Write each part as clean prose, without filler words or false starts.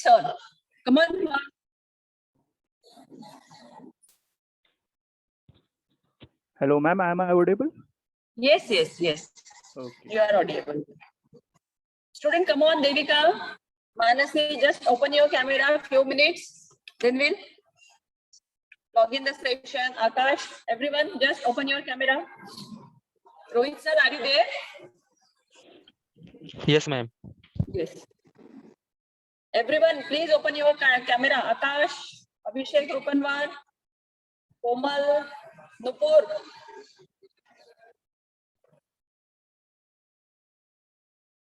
turn. Come on. Hello, ma'am. Am I audible? Yes, yes, yes. Okay. You are audible. Student, come on, Devika. Manasi, just open your camera few minutes. Then we'll log in the session. Akash, everyone, just open your camera. Rohit sir, are you there? Yes, ma'am. Yes. Everyone, please open your camera. Akash, Abhishek Rupanwar, Komal, Nupur.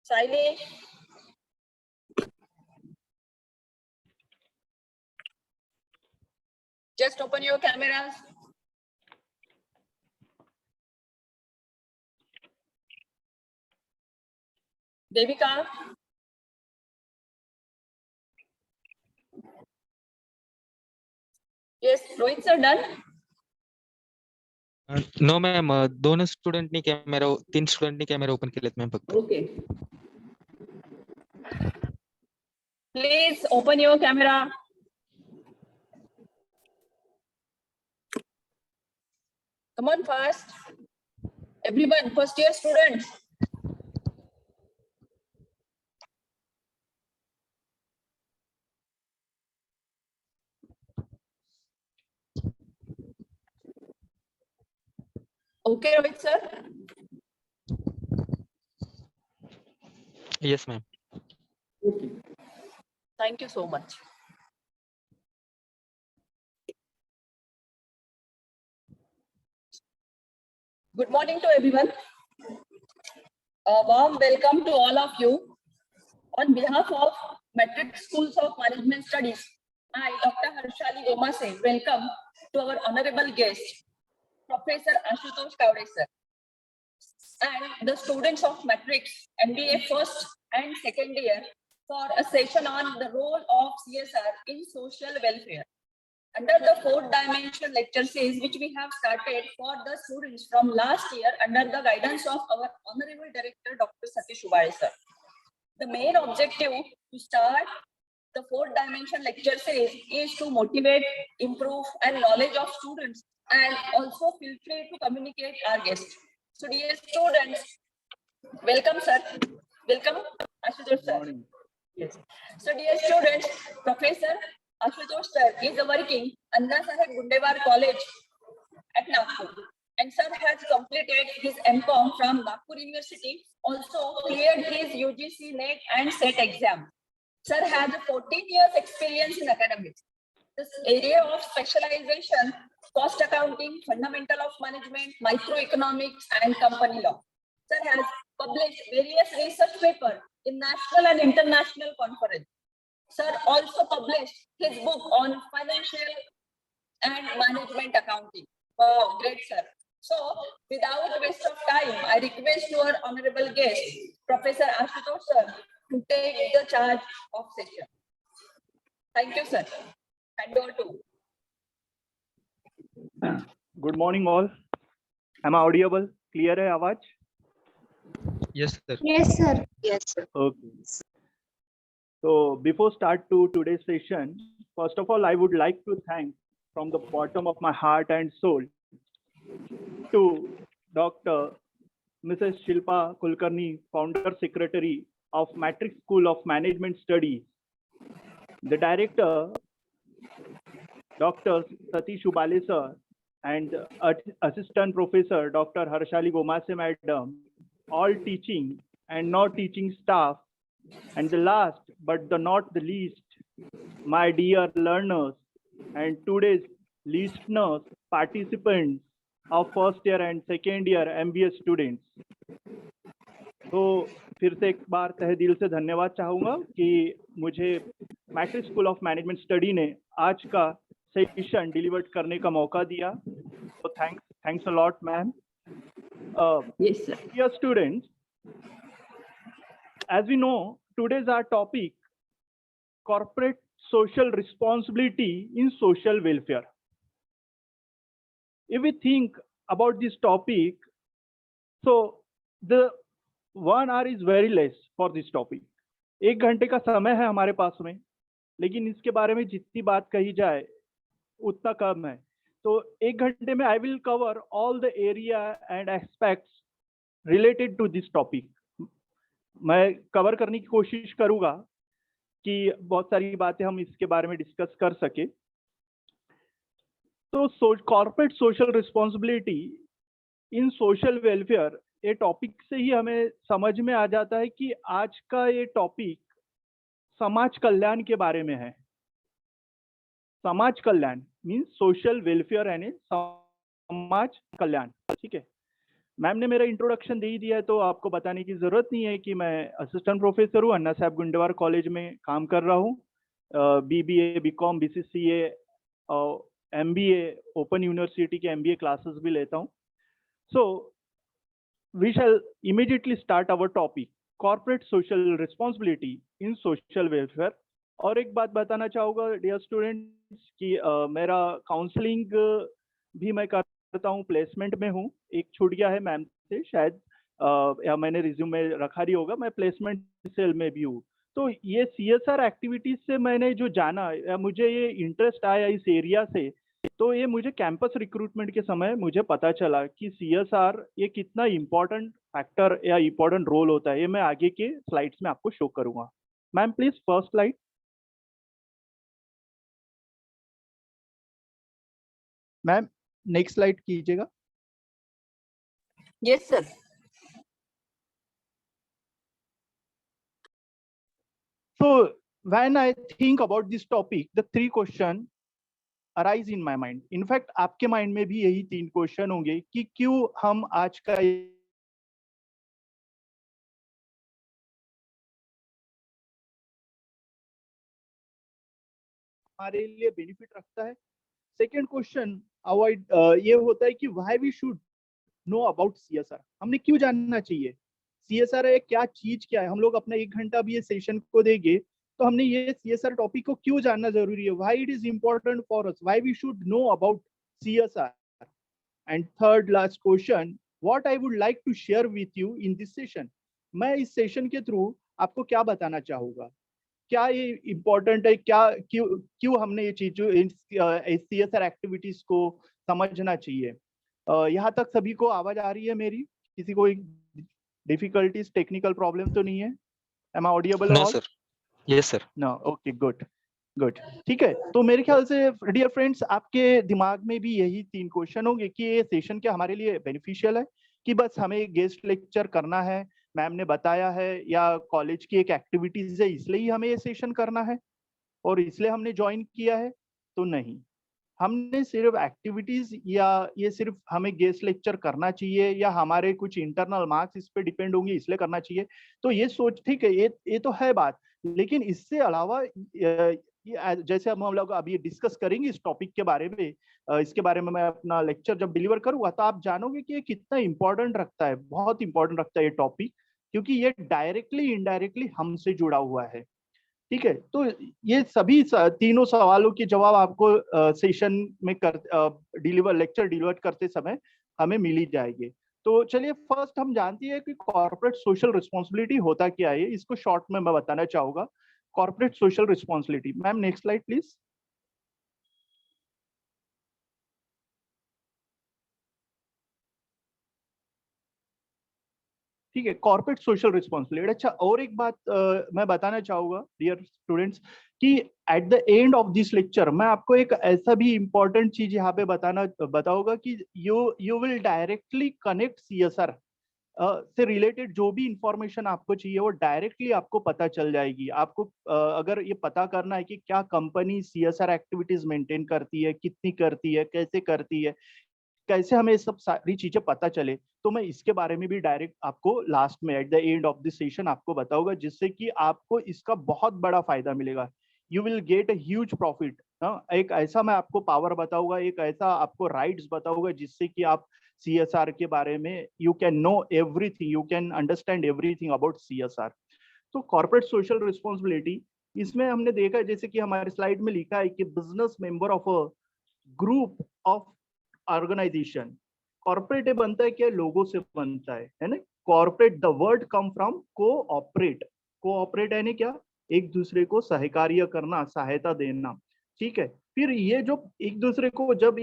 Saili. Just open your cameras. Devika. Yes, Rohit sir, done? No, ma'am. दोन स्टुडंटनी camera 3 स्टुडंटनी camera open केलेत ma'am फक्त. Okay. Please open your camera. Come on fast. Everyone, first year students. Okay, Rohit sir. Yes, ma'am. Okay. Thank you so much. Good morning to everyone. A warm welcome to all of you. On behalf of Matrix Schools of Management Studies, I, Dr. Harshali Gomase, welcome to our honorable guest, Professor Ashutosh Kavade sir, and the students of Matrix MBA first and second year for a session on the role of CSR in social welfare. Under the fourth dimension lecture series, which we have started for the students from last year under the guidance of our Honorable Director, Dr. Satish Ubale sir. The main objective to start the fourth dimension lecture series is to motivate, improve, and knowledge of students, and also feel free to communicate our guests. So, dear students, welcome, sir. Welcome, Ashutosh sir. Morning. Yes. So, dear students, Professor Ashutosh sir is working Anna Saheb Gundewar College at Nagpur, and sir has completed his MCOM from Nagpur University. Also cleared his UGC NET and SET exam. Sir has 14 years experience in academics. This area of specialization: cost accounting, fundamental of management, microeconomics, and company law. Sir has published various research papers in national and international conference. Sir also published his book on financial and management accounting. Wow, great, sir. So, without waste of time, I request your honorable guest, Professor Ashutosh sir, to take the charge of session. Thank you, sir. Hand over to you. Good morning, all. Am I audible? Clear hai आवाज? Yes, sir. Yes, sir. Yes, sir. Okay. So before start to today's session, first of all, I would like to thank from the bottom of my heart and soul to Dr. Mrs. Shilpa Kulkarni, Founder Secretary of Matrix School of Management Studies, the Director, Dr. Satish Ubale sir, and Assistant Professor, Dr. Harshali Gomase madam, all teaching and not teaching staff, and the last but not the least, my dear learners and today's listeners, participants of first year and second year MBA students. तो फिर से एक बार तहे दिल से धन्यवाद चाहूंगा कि मुझे matrix school of management study ने आज का सेशन डिलीवर करने का मौका दिया. तो thanks a lot ma'am. Yes, sir. Dear students, as we know, today's our topic, corporate social responsibility in social welfare. If we think about this topic, so the 1 hour is very less for this topic. 1 घंटे का समय है हमारे पास में. लेकिन इसके बारे में जितनी बात कही जाए उतना कम है। तो 1 घंटे में I will cover all the area and aspects related to this topic. मैं कवर करने की कोशिश करूंगा कि बहुत सारी बातें हम इसके बारे में डिस्कस कर सके। तो corporate social responsibility in social welfare, ये टॉपिक से ही हमें समझ में आ जाता है कि आज का ये टॉपिक समाज कल्याण के बारे में है। समाज कल्याण मीन्स सोशल वेलफेयर यानी समाज कल्याण। ठीक है, मैम ने मेरा इंट्रोडक्शन दे ही दिया है तो आपको बताने की जरूरत नहीं है कि मैं असिस्टेंट प्रोफेसर हूँ, अन्ना साहब गुंडेवार कॉलेज में काम कर रहा हूँ। BBA, BCom, BCCA, MBA, open university के MBA क्लासेस भी लेता हूँ। So we shall immediately start our topic, corporate social responsibility in social welfare. और एक बात बताना चाहूँगा डियर स्टूडेंट्स कि मेरा काउंसलिंग भी मैं करता हूँ, प्लेसमेंट में हूँ। एक छूट गया है मैम से शायद, या मैंने रिज्यूम में रखा नहीं होगा, मैं प्लेसमेंट सेल में भी हूँ। तो ये CSR एक्टिविटीज से मैंने जो जाना, या मुझे ये इंटरेस्ट आया इस एरिया से, तो ये मुझे कैंपस रिक्रूटमेंट के समय मुझे पता चला कि CSR ये कितना इम्पोर्टेंट फैक्टर या इम्पोर्टेंट रोल होता है। ये मैं आगे के स्लाइड्स में आपको शो करूंगा। Ma'am please first slide. Ma'am next slide कीजिएगा। Yes, sir. So when I think about this topic, the 3 question arise in my mind. In fact, आपके माइंड में भी यही 3 क्वेश्चन होंगे कि क्यों हम आज का हमारे लिए बेनिफिट रखता है। सेकेंड क्वेश्चन अवॉइड ये होता है कि why we should know about CSR, हमने क्यों जानना चाहिए CSR है क्या चीज, क्या है। हम लोग अपना 1 घंटा भी ये सेशन को देंगे तो हमने ये CSR टॉपिक को क्यों जानना जरूरी है, why it is important for us, why we should know about CSR। And third last question, what I would like to share with you in this session, मैं इस सेशन के थ्रू आपको क्या बताना चाहूंगा, क्या ये इम्पोर्टेंट है, क्या क्यों क्यों हमने ये चीज जो CSR एक्टिविटीज को समझना चाहिए। यहाँ तक सभी को आवाज आ रही है मेरी, किसी को डिफिकल्टीज टेक्निकल प्रॉब्लम तो नहीं है? Am I audible no all? Sir. Yes sir. No, okay, good good. ठीक है, तो मेरे ख्याल से डियर फ्रेंड्स आपके दिमाग में भी यही 3 क्वेश्चन होंगे कि ये सेशन क्या हमारे लिए बेनिफिशियल है, कि बस हमें गेस्ट लेक्चर करना है, मैम ने बताया है, या कॉलेज की एक एक्टिविटीज है इसलिए ही हमें ये सेशन करना है और इसलिए हमने ज्वाइन किया है। तो नहीं, हमने सिर्फ एक्टिविटीज या ये सिर्फ हमें गेस्ट लेक्चर करना चाहिए या हमारे कुछ इंटरनल मार्क्स इस पे डिपेंड होंगे इसलिए करना चाहिए, तो ये सोच ठीक है, ये तो है बात। लेकिन इससे अलावा जैसे हम लोग अभी डिस्कस करेंगे इस टॉपिक के बारे में, इसके बारे में मैं अपना लेक्चर जब डिलीवर करूंगा तो आप जानोगे कि ये कितना इंपॉर्टेंट रखता है, बहुत इंपॉर्टेंट रखता है ये टॉपिक, क्योंकि ये डायरेक्टली इनडायरेक्टली हमसे जुड़ा हुआ है। ठीक है, तो ये सभी तीनों सवालों के जवाब आपको सेशन में लेक्चर डिलीवर करते समय हमें मिल ही जाएंगे। तो चलिए फर्स्ट हम जानते हैं कि कॉर्पोरेट सोशल रिस्पॉन्सिबिलिटी होता क्या है, इसको शॉर्ट में मैं बताना चाहूंगा। Corporate social responsibility, ma'am next slide please. ठीक है, कॉर्पोरेट सोशल रिस्पॉन्सिबिलिटी। अच्छा, और एक बात मैं बताना चाहूंगा डियर स्टूडेंट्स कि at the end of this lecture मैं आपको एक ऐसा भी इंपॉर्टेंट चीज यहाँ पे बताऊंगा कि you will directly connect CSR से रिलेटेड जो भी इंफॉर्मेशन आपको चाहिए वो डायरेक्टली आपको पता चल जाएगी। आपको अगर ये पता करना है कि क्या कंपनी CSR एक्टिविटीज मेंटेन करती है, कितनी करती है, कैसे करती है, कैसे हमें सब सारी चीजें पता चले, तो मैं इसके बारे में भी डायरेक्ट आपको लास्ट में at the end of this session आपको बताऊंगा, जिससे कि आपको इसका बहुत बड़ा फायदा मिलेगा। You will get a huge profit. एक ऐसा मैं आपको पावर बताऊंगा, एक ऐसा आपको राइट्स बताऊंगा जिससे कि आप CSR के बारे में you can know everything, you can understand everything about CSR। तो कॉर्पोरेट सोशल रिस्पॉन्सिबिलिटी, इसमें हमने देखा है जैसे कि हमारे स्लाइड में लिखा है कि business member of a group of organisation. Corporate बनता है क्या, लोगों से बनता है ना। Corporate the word come from cooperate, cooperate यानी क्या, एक दूसरे को सहकार्य करना, सहायता देना, ठीक है। फिर ये जो एक दूसरे को जब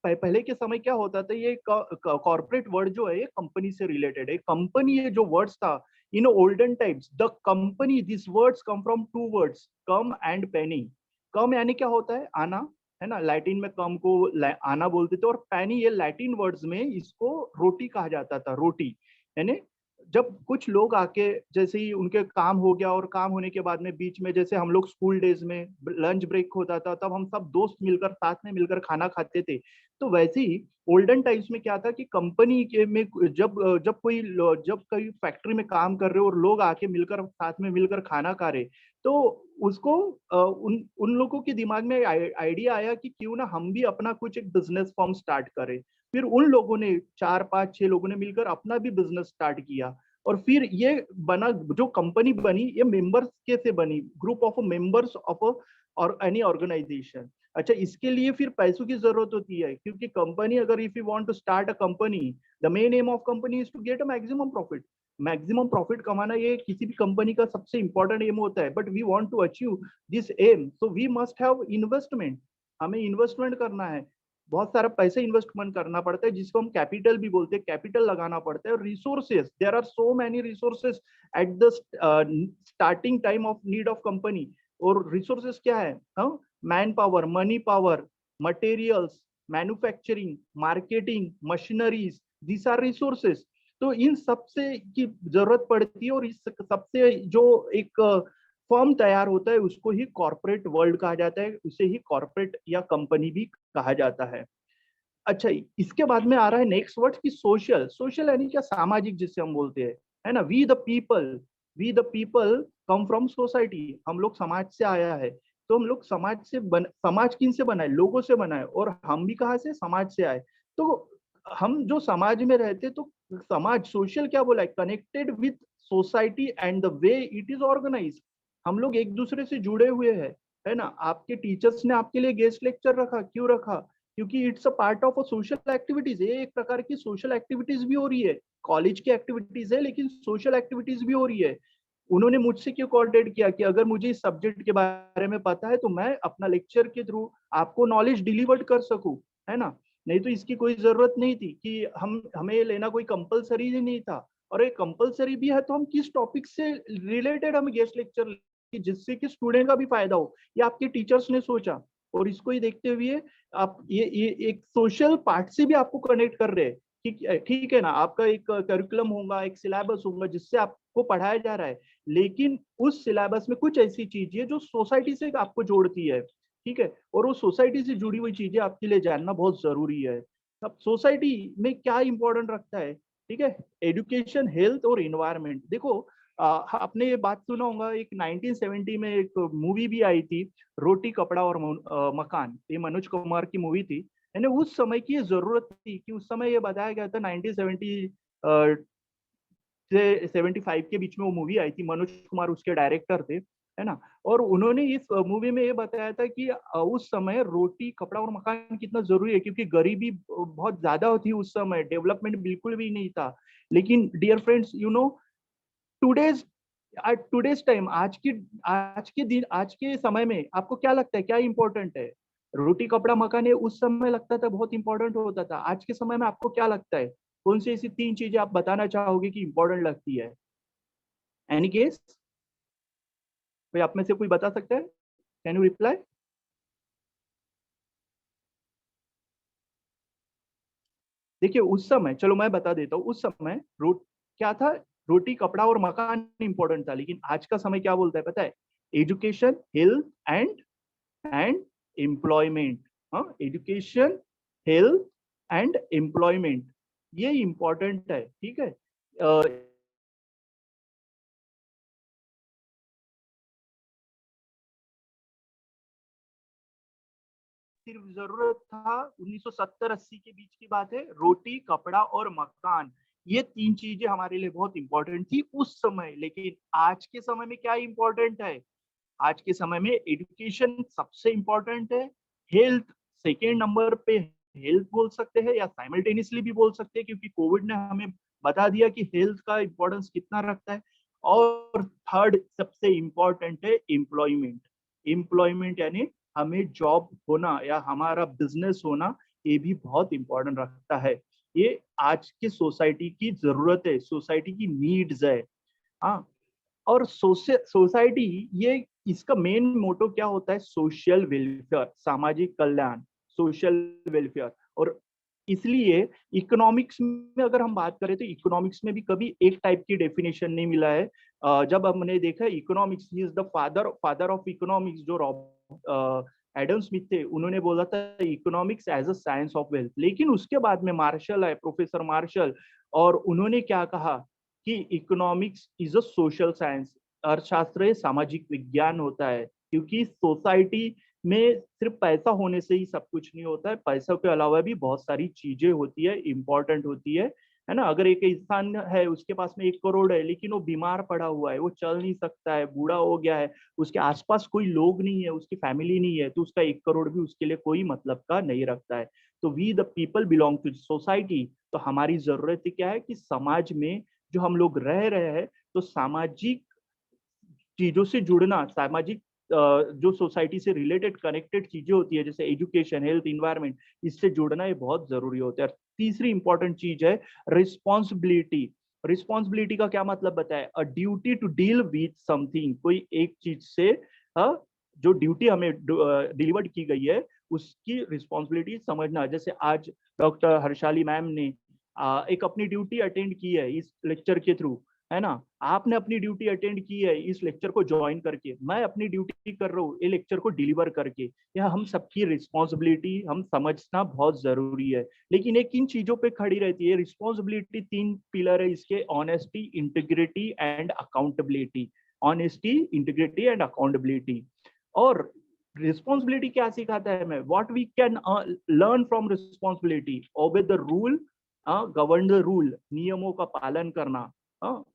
पहले के समय क्या होता था, ये कॉर्पोरेट वर्ड जो है ये कंपनी से रिलेटेड है। कंपनी ये जो वर्ड्स था in olden times, the company, this words come from two words, come and penny. Come यानी क्या होता है, आना, है ना, लैटिन में कम को आना बोलते थे, और पैनी ये लैटिन वर्ड्स में इसको रोटी कहा जाता था, रोटी। यानी जब कुछ लोग आके, जैसे ही उनके काम हो गया और काम होने के बाद में बीच में, जैसे हम लोग स्कूल डेज में लंच ब्रेक होता था, तब हम सब दोस्त मिलकर साथ में मिलकर खाना खाते थे। तो वैसे ही ओल्डन टाइम्स में क्या था कि कंपनी के में जब कोई फैक्ट्री में काम कर रहे हो और लोग आके मिलकर साथ में मिलकर खाना खा रहे, तो उसको उन उन लोगों के दिमाग में आइडिया आया कि क्यों ना हम भी अपना कुछ एक बिजनेस फॉर्म स्टार्ट करें। फिर उन लोगों ने 4 5 6 लोगों ने मिलकर अपना भी बिजनेस स्टार्ट किया, और फिर ये बना, जो कंपनी बनी ये मेंबर्स के से बनी, ग्रुप ऑफ मेंबर्स ऑफ और एनी ऑर्गेनाइजेशन। अच्छा, इसके लिए फिर पैसों की जरूरत होती है, क्योंकि कंपनी, अगर if you want to start a company, the main aim of company is to get a maximum profit. Maximum profit कमाना ये किसी भी कंपनी का सबसे इंपॉर्टेंट एम होता है। But we want to achieve this aim, so we must have investment. हमें investment करना है, बहुत सारा पैसे इन्वेस्टमेंट करना पड़ता है, जिसको हम कैपिटल भी बोलते हैं, कैपिटल लगाना पड़ता है। और resources, there are so many resources at the starting time of need of company. और रिसोर्सेस क्या है, man power, money power, materials, manufacturing, marketing, machineries, this are resources. तो इन सबसे की जरूरत पड़ती है, और इस सबसे जो एक फर्म तैयार होता है उसको ही कॉर्पोरेट वर्ल्ड कहा जाता है, उसे ही कॉर्पोरेट या कंपनी भी कहा जाता है। अच्छा, इसके बाद में आ रहा है नेक्स्ट वर्ड की सोशल। सोशल यानी क्या, सामाजिक, जिसे हम बोलते हैं, है ना। We the people come from society, हम लोग समाज से आया है। तो हम लोग समाज किन से बना है, लोगों से बना है, और हम भी कहाँ से, समाज से आए। तो हम जो समाज में रहते, तो समाज, सोशल क्या बोला है, connected with society and the way it is organise. हम लोग एक दूसरे से जुड़े हुए हैं, है ना। आपके टीचर्स ने आपके लिए गेस्ट लेक्चर रखा, क्यों रखा, क्योंकि it's a part of a social activities. ये एक प्रकार की सोशल एक्टिविटीज भी हो रही है, कॉलेज की एक्टिविटीज है लेकिन सोशल एक्टिविटीज भी हो रही है। उन्होंने मुझसे क्यों कोऑर्डिनेट किया कि अगर मुझे इस सब्जेक्ट के बारे में पता है तो मैं अपना लेक्चर के थ्रू आपको नॉलेज डिलीवर कर सकूं, है ना। नहीं तो इसकी कोई जरूरत नहीं थी कि हमें लेना कोई कंपलसरी ही नहीं था। और ये कंपलसरी भी है तो हम किस टॉपिक से रिलेटेड हम गेस्ट लेक्चर, जिससे कि स्टूडेंट का भी फायदा हो, ये आपके टीचर्स ने सोचा। और इसको ही देखते हुए आप ये एक सोशल पार्ट से भी आपको कनेक्ट कर रहे हैं। ठीक है ना, आपका एक करिकुलम होगा, एक सिलेबस होगा जिससे आपको पढ़ाया जा रहा है, लेकिन उस सिलेबस में कुछ ऐसी चीज है जो सोसाइटी से आपको जोड़ती है, ठीक है। और वो सोसाइटी से जुड़ी हुई चीजें आपके लिए जानना बहुत जरूरी है। अब सोसाइटी में क्या इंपॉर्टेंट रखता है, ठीक है, एजुकेशन, हेल्थ और इन्वायरमेंट। देखो, आपने ये बात सुना होगा, एक 1970 में एक मूवी भी आई थी, रोटी कपड़ा और मकान। ये मनोज कुमार की मूवी थी। यानी उस समय की ये जरूरत थी कि उस समय ये बताया गया था, 1970 से 75 के बीच में वो मूवी आई थी। मनोज कुमार उसके डायरेक्टर थे, है ना। और उन्होंने इस मूवी में ये बताया था कि उस समय रोटी कपड़ा और मकान कितना जरूरी है, क्योंकि गरीबी बहुत ज्यादा थी उस समय, डेवलपमेंट बिल्कुल भी नहीं था। लेकिन dear friends, you know, today's today's time, आज के समय में आपको क्या लगता है, क्या इंपॉर्टेंट है? रोटी कपड़ा मकान, ये उस समय लगता था बहुत इंपॉर्टेंट होता था। आज के समय में आपको क्या लगता है, कौन सी ऐसी 3 चीजें आप बताना चाहोगे कि इंपॉर्टेंट लगती है? एनी केस, कोई आप में से कोई बता सकता है? Can you reply? देखिए, उस समय, चलो मैं बता देता हूँ, उस समय क्या था, रोटी कपड़ा और मकान इंपॉर्टेंट था। लेकिन आज का समय क्या बोलता है पता है? Education, health and employment. हाँ, एजुकेशन, हेल्थ एंड एम्प्लॉयमेंट, ये इंपॉर्टेंट है, ठीक है। सिर्फ जरूरत था, 1970-80 के बीच की बात है, रोटी कपड़ा और मकान, ये 3 चीजें हमारे लिए बहुत इंपॉर्टेंट थी उस समय। लेकिन आज के समय में क्या इंपॉर्टेंट है? आज के समय में एजुकेशन सबसे इंपॉर्टेंट है, हेल्थ सेकेंड नंबर पे। हेल्थ बोल सकते हैं या साइमल्टेनियसली भी बोल सकते हैं, क्योंकि कोविड ने हमें बता दिया कि हेल्थ का इंपॉर्टेंस कितना रखता है। और थर्ड सबसे इम्पोर्टेंट है एम्प्लॉयमेंट। एम्प्लॉयमेंट यानी हमें जॉब होना या हमारा बिजनेस होना, ये भी बहुत इंपॉर्टेंट रखता है। ये आज की सोसाइटी की जरूरत है, सोसाइटी की नीड्स है। हाँ, और सोसाइटी ये इसका मेन मोटो क्या होता है? सोशल वेलफेयर, सामाजिक कल्याण, सोशल वेलफेयर। और इसलिए इकोनॉमिक्स में अगर हम बात करें तो इकोनॉमिक्स में भी कभी एक टाइप की डेफिनेशन नहीं मिला है। जब हमने देखा economics, he is the father of economics, जो रॉब एडम स्मिथ थे, उन्होंने बोला था economics as a science of wealth. लेकिन उसके बाद में मार्शल है, प्रोफेसर मार्शल, और उन्होंने क्या कहा कि economics is a social science, अर्थशास्त्र सामाजिक विज्ञान होता है। क्योंकि सोसाइटी में सिर्फ पैसा होने से ही सब कुछ नहीं होता है, पैसों के अलावा भी बहुत सारी चीजें होती है, इंपॉर्टेंट होती है ना। अगर एक इंसान है, उसके पास में 1 करोड़ है, लेकिन वो बीमार पड़ा हुआ है, वो चल नहीं सकता है, बूढ़ा हो गया है, उसके आसपास कोई लोग नहीं है, उसकी फैमिली नहीं है, तो उसका 1 करोड़ भी उसके लिए कोई मतलब का नहीं रखता है। तो we the people belong to society. तो हमारी जरूरत क्या है कि समाज में जो हम लोग रह रहे हैं, तो सामाजिक चीजों से जुड़ना, सामाजिक जो सोसाइटी से रिलेटेड कनेक्टेड चीजें होती है, जैसे एजुकेशन, हेल्थ, इन्वायरमेंट, इससे जुड़ना ये बहुत जरूरी होता है। तीसरी इंपॉर्टेंट चीज है रिस्पॉन्सिबिलिटी। रिस्पॉन्सिबिलिटी का क्या मतलब बताए? A duty to deal with something, कोई एक चीज से जो ड्यूटी हमें डिलीवर्ड की गई है, उसकी रिस्पॉन्सिबिलिटी समझना। जैसे आज डॉक्टर हर्षाली मैम ने एक अपनी ड्यूटी अटेंड की है इस लेक्चर के थ्रू, है ना। आपने अपनी ड्यूटी अटेंड की है इस लेक्चर को ज्वाइन करके, मैं अपनी ड्यूटी कर रहा हूँ ये लेक्चर को डिलीवर करके। यह हम सबकी रिस्पॉन्सिबिलिटी हम समझना बहुत जरूरी है। लेकिन ये किन चीजों पे खड़ी रहती है रिस्पॉन्सिबिलिटी? 3 पिलर है इसके: honesty, integrity and accountability. Honesty, integrity and accountability. और रिस्पॉन्सिबिलिटी क्या सिखाता है हमें? What we can learn from responsibility: obey the rule, govern the rule, नियमों का पालन करना,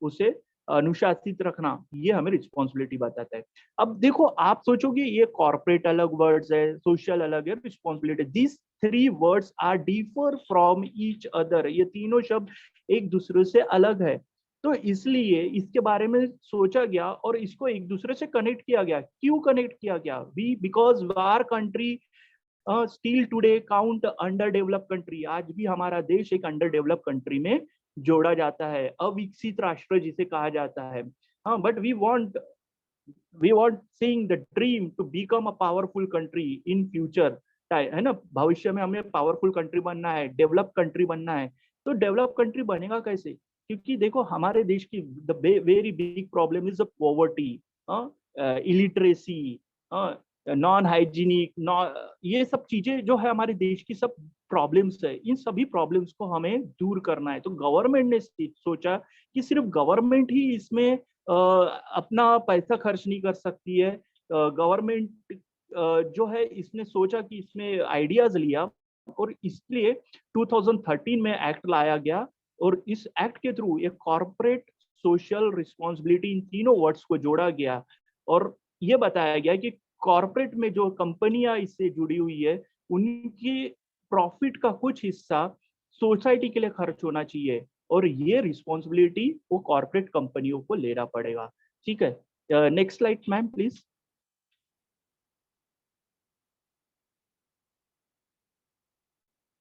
उसे अनुशासित रखना, ये हमें रिस्पॉन्सिबिलिटी बताता है। अब देखो, आप सोचोगे ये कॉर्पोरेट अलग वर्ड्स है, सोशल अलग है, responsibility, this 3 words are differ from each other. ये तीनों शब्द एक दूसरे से अलग है। तो इसलिए इसके बारे में सोचा गया और इसको एक दूसरे से कनेक्ट किया गया। क्यों कनेक्ट किया गया? We because our country still today count under develop country. आज भी हमारा देश एक अंडर डेवलप कंट्री में जोड़ा जाता है, अविकसित राष्ट्र जिसे कहा जाता है। हाँ, but we want seeing the dream to become a powerful country in future, है ना। भविष्य में हमें पावरफुल कंट्री बनना है, डेवलप कंट्री बनना है। तो डेवलप कंट्री बनेगा कैसे? क्योंकि देखो, हमारे देश की the very big problem is the poverty, illiteracy, non hygienic, ये सब चीजें जो है हमारे देश की सब प्रॉब्लम्स है। इन सभी प्रॉब्लम्स को हमें दूर करना है। तो गवर्नमेंट ने सोचा कि सिर्फ गवर्नमेंट ही इसमें अपना पैसा खर्च नहीं कर सकती है। गवर्नमेंट जो है इसने सोचा कि इसमें आइडियाज लिया और इसलिए 2013 में एक्ट लाया गया। और इस एक्ट के थ्रू एक कॉर्पोरेट सोशल रिस्पॉन्सिबिलिटी, इन तीनों वर्ड्स को जोड़ा गया और ये बताया गया कि कॉर्पोरेट में जो कंपनियां इससे जुड़ी हुई है, उनकी प्रॉफिट का कुछ हिस्सा सोसाइटी के लिए खर्च होना चाहिए और ये रिस्पॉन्सिबिलिटी वो कॉर्पोरेट कंपनियों को लेना पड़ेगा। ठीक है, नेक्स्ट स्लाइड मैम प्लीज।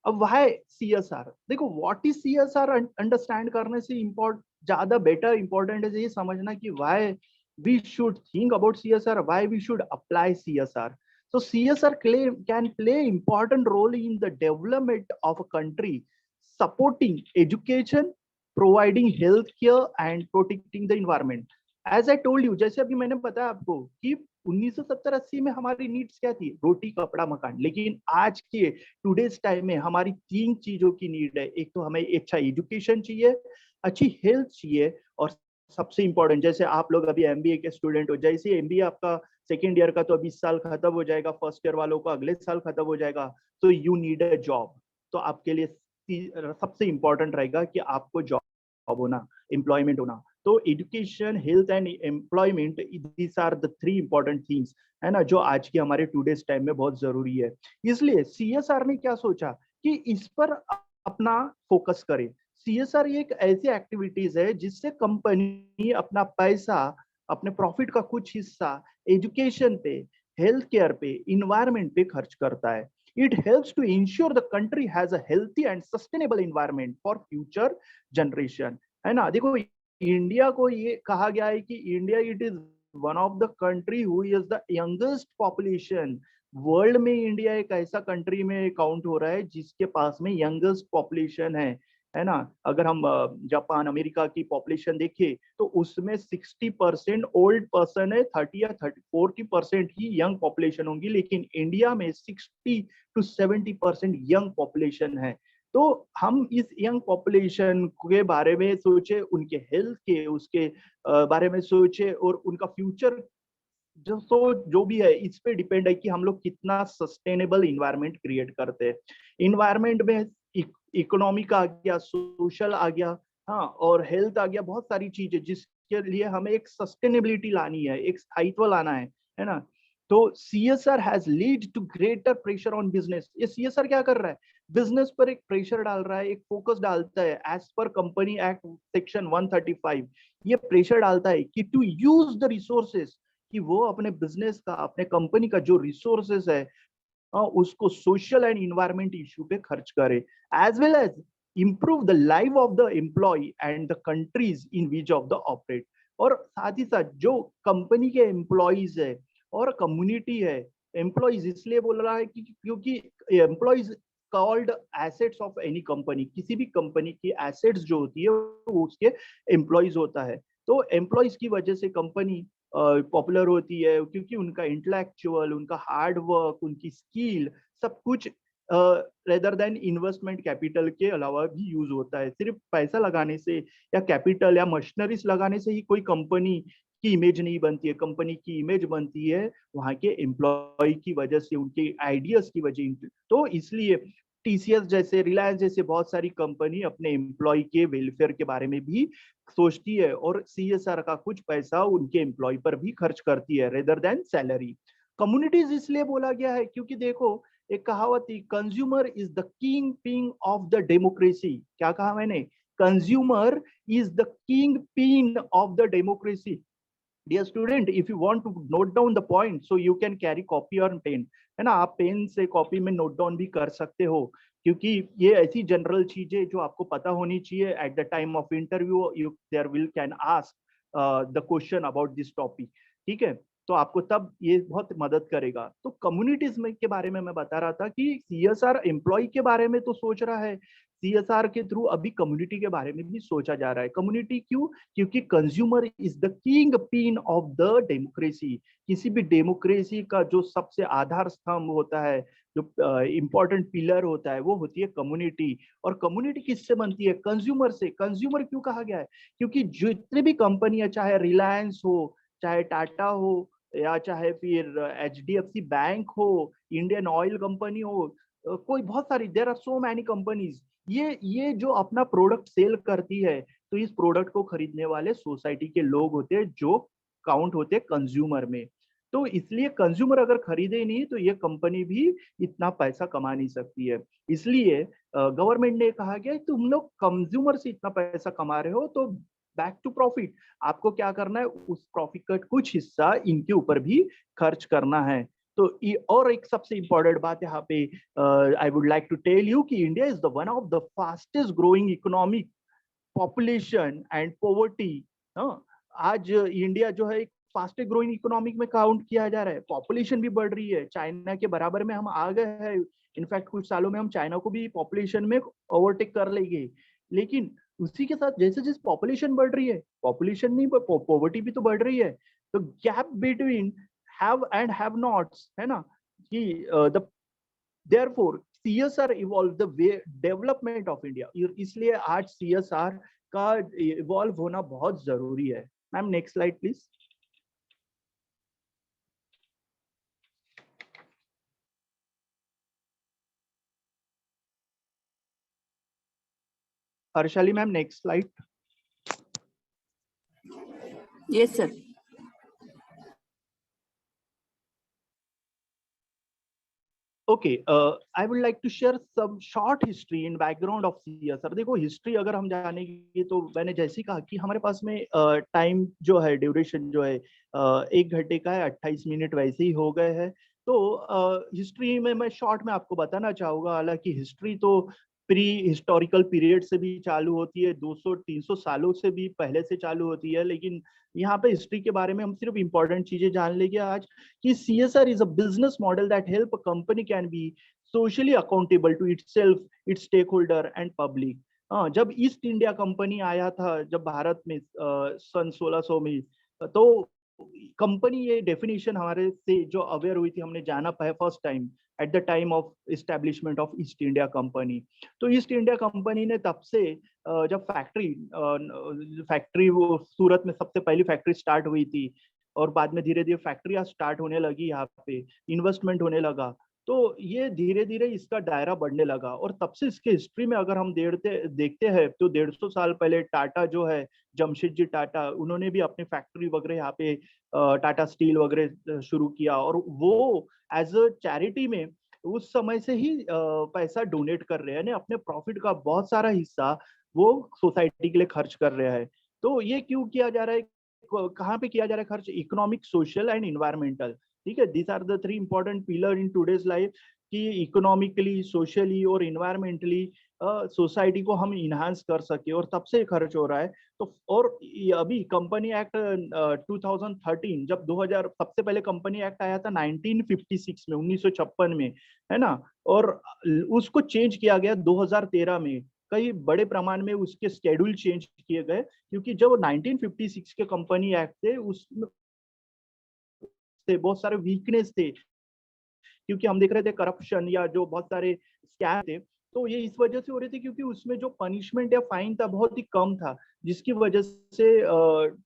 अब वाई सीएसआर, देखो व्हाट इज सीएसआर अंडरस्टैंड करने से ज्यादा बेटर इंपॉर्टेंट है ये समझना कि why we should think about CSR, why we should apply CSR. So CSR can play important role in the development of a country, supporting education, providing health care and protecting the environment. As I told you, जैसे अभी मैंने बताया आपको कि 1970-80 में हमारी needs क्या थी? रोटी, कपड़ा, मकान। लेकिन आज के टुडेज टाइम में हमारी 3 चीजों की नीड है। एक तो हमें अच्छा एजुकेशन चाहिए, अच्छी हेल्थ चाहिए, और सबसे इंपॉर्टेंट, जैसे आप लोग अभी एमबीए के स्टूडेंट हो, जैसे एमबीए आपका सेकेंड ईयर का तो अभी इस साल खत्म हो जाएगा, फर्स्ट ईयर वालों का अगले साल खत्म हो जाएगा, तो यू नीड अ जॉब। तो आपके लिए सबसे इंपॉर्टेंट रहेगा कि आपको जॉब होना, एम्प्लॉयमेंट होना। तो education, health and employment, these are the 3 important things, है ना, जो आज के हमारे टुडेज टाइम में बहुत जरूरी है। इसलिए सीएसआर ने क्या सोचा कि इस पर अपना फोकस करे। CSR एक ऐसी एक्टिविटीज है जिससे कंपनी अपना पैसा, अपने प्रॉफिट का कुछ हिस्सा एजुकेशन पे, हेल्थ केयर पे, इन्वायरमेंट पे खर्च करता है. It helps to ensure the country has a healthy and sustainable environment for future generation. है ना. देखो इंडिया को ये कहा गया है कि India it is one of the country who is the youngest population. World में इंडिया एक ऐसा कंट्री में काउंट हो रहा है जिसके पास में यंगेस्ट पॉपुलेशन है ना. अगर हम जापान, अमेरिका की पॉपुलेशन देखें तो उसमें 60% ओल्ड पर्सन है, 30 या 40% ही यंग पॉपुलेशन होंगी, लेकिन इंडिया में 60 to 70% यंग पॉपुलेशन है. तो हम इस यंग पॉपुलेशन के बारे में सोचे, उनके हेल्थ के उसके बारे में सोचे, और उनका फ्यूचर जो भी है इस पे डिपेंड है कि हम लोग कितना सस्टेनेबल इन्वायरमेंट क्रिएट करते हैं. इन्वायरमेंट में इकोनॉमिक आ गया, सोशल आ गया, हाँ, और हेल्थ आ गया, बहुत सारी चीजें जिसके लिए हमें एक सस्टेनेबिलिटी लानी है, एक स्थायित्व लाना है ना. तो CSR has lead to greater pressure on business. ये CSR क्या कर रहा है, बिजनेस पर एक प्रेशर डाल रहा है, एक फोकस डालता है. As per company act section 135 ये प्रेशर डालता है कि टू यूज द रिसोर्सेस, कि वो अपने बिजनेस का, अपने कंपनी का जो रिसोर्सेस है उसको सोशल एंड इन्वायरमेंट इश्यू पे खर्च करे, as well as improve the life of the employee and the countries in which of the operate. और साथ ही साथ जो कंपनी के एम्प्लॉइज है और कम्युनिटी है, एम्प्लॉइज इसलिए बोल रहा है कि क्योंकि employees called assets of any company. किसी भी कंपनी की एसेट्स जो होती है वो उसके एम्प्लॉइज होता है. तो एम्प्लॉइज की वजह से कंपनी पॉपुलर होती है, क्योंकि उनका इंटेलेक्चुअल, उनका हार्ड वर्क, उनकी स्किल, सब कुछ रेदर देन इन्वेस्टमेंट कैपिटल के अलावा भी यूज होता है. सिर्फ पैसा लगाने से या कैपिटल या मशीनरीज लगाने से ही कोई कंपनी की इमेज नहीं बनती है. कंपनी की इमेज बनती है वहां के एम्प्लॉय की वजह से, उनके आइडियाज की वजह. तो इसलिए TCS जैसे, रिलायंस जैसे बहुत सारी कंपनी अपने एम्प्लॉय के वेलफेयर के बारे में भी सोचती है, और CSR का कुछ पैसा उनके एम्प्लॉय पर भी खर्च करती है रेदर देन सैलरी. कम्युनिटीज इसलिए बोला गया है क्योंकि देखो एक कहावत थी, consumer is the king pin of the democracy. क्या कहा मैंने, consumer is the king pin of the democracy. Dear student, if you want to note down the point, so you can carry copy or pen, है ना. आप pen से copy में note down भी कर सकते हो, क्योंकि ये ऐसी जनरल चीजें जो आपको पता होनी चाहिए. At the time of interview you there will can ask the question about this topic. ठीक है, तो आपको तब ये बहुत मदद करेगा. तो कम्युनिटीज में के बारे में मैं बता रहा था कि CSR एम्प्लॉय के बारे में तो सोच रहा है, CSR के थ्रू अभी कम्युनिटी के बारे में भी सोचा जा रहा है. कम्युनिटी क्यों, क्योंकि consumer is the king pin of the democracy. किसी भी डेमोक्रेसी का जो सबसे आधार स्तंभ होता है, जो इंपॉर्टेंट पिलर होता है, वो होती है कम्युनिटी. और कम्युनिटी किससे बनती है, कंज्यूमर से. कंज्यूमर क्यों कहा गया है, क्योंकि जितनी भी कंपनी है, चाहे रिलायंस हो, चाहे टाटा हो, या चाहे फिर HDFC बैंक हो, इंडियन ऑयल कंपनी हो, कोई बहुत सारी, there are so many companies. ये जो अपना प्रोडक्ट सेल करती है, तो इस प्रोडक्ट को खरीदने वाले सोसाइटी के लोग होते हैं जो काउंट होते हैं कंज्यूमर में. तो इसलिए कंज्यूमर अगर खरीदे नहीं तो ये कंपनी भी इतना पैसा कमा नहीं सकती है. इसलिए गवर्नमेंट ने कहा गया तुम लोग कंज्यूमर से इतना पैसा कमा रहे हो, तो बैक टू प्रॉफिट, आपको क्या करना है, उस प्रॉफिट का कुछ हिस्सा इनके ऊपर भी खर्च करना है. तो और एक सबसे इंपॉर्टेंट बात यहाँ पे I would like to tell you कि India is the one of the fastest growing economic, population and poverty. आज इंडिया जो है फास्टेस्ट ग्रोइंग इकोनॉमिक में काउंट किया जा रहा है. पॉपुलेशन भी बढ़ रही है, चाइना के बराबर में हम आ गए हैं. इनफैक्ट कुछ सालों में हम चाइना को भी पॉपुलेशन में ओवरटेक कर लेंगे. लेकिन उसी के साथ जैसे जैसे पॉपुलेशन बढ़ रही है, पॉपुलेशन नहीं, पॉवर्टी भी तो बढ़ रही है. तो gap between have and have nots, है ना, कि the therefore CSR evolve the way development of India. इसलिए आज CSR का इवॉल्व होना बहुत जरूरी है. Ma'am next slide please. Harshali ma'am next slide. Yes, sir. Okay, I would like to share some short history in background of CSR. देखो, history अगर हम जानेंगे तो मैंने जैसे ही कहा कि हमारे पास में टाइम जो है, ड्यूरेशन जो है 1 घंटे का है, 28 मिनट वैसे ही हो गए हैं। तो हिस्ट्री में मैं शॉर्ट में आपको बताना चाहूंगा। हालांकि हिस्ट्री तो प्री हिस्टोरिकल पीरियड से भी चालू होती है, 200-300 सालों से भी पहले से चालू होती है, लेकिन यहाँ पे हिस्ट्री के बारे में हम सिर्फ इंपॉर्टेंट चीजें जान लेंगे आज। कि CSR is a business model that help a company can be socially accountable to itself, its stakeholder and public. जब ईस्ट इंडिया कंपनी आया था, जब भारत में सन 1600 में, तो कंपनी, ये डेफिनेशन हमारे से जो अवेयर हुई थी, हमने जाना पाया first time eight the time of establishment of east India company. तो ईस्ट इंडिया कंपनी ने तब से जब फैक्ट्री वो सूरत में सबसे पहली फैक्ट्री स्टार्ट हुई थी, और बाद में धीरे धीरे फैक्ट्रियां स्टार्ट होने लगी, यहाँ पे इन्वेस्टमेंट होने लगा, तो ये धीरे धीरे इसका दायरा बढ़ने लगा। और तब से इसके हिस्ट्री में अगर हम देखते हैं तो 150 साल पहले टाटा जो है, जमशेदजी टाटा, उन्होंने भी अपनी फैक्ट्री वगैरह यहाँ पे टाटा स्टील वगैरह शुरू किया, और वो एज अ चैरिटी में उस समय से ही पैसा डोनेट कर रहे हैं, यानी अपने प्रॉफिट का बहुत सारा हिस्सा वो सोसाइटी के लिए खर्च कर रहे हैं। तो ये क्यों किया जा रहा है, कहाँ पे किया जा रहा है खर्च? Economic, social and environmental. ठीक है, these are the 3 important pillar in today's life, कि इकोनॉमिकली, सोशली और इन्वायरमेंटली सोसाइटी को हम इनहांस कर सके, और तब से खर्च हो रहा है। तो और अभी कंपनी एक्ट 2013, जब 2000 सबसे पहले कंपनी एक्ट आया था 1956 में, 1956 में, है ना, और उसको चेंज किया गया 2013 में। कई बड़े प्रमाण में उसके शेड्यूल चेंज किए गए, क्योंकि जब 1956 के कंपनी एक्ट थे, उसमें बहुत सारे वीकनेस थे, क्योंकि हम देख रहे थे करप्शन या जो बहुत सारे स्कैम थे। तो ये इस वजह से हो रहे थे क्योंकि उसमें जो पनिशमेंट या फाइन था बहुत ही कम था, जिसकी वजह से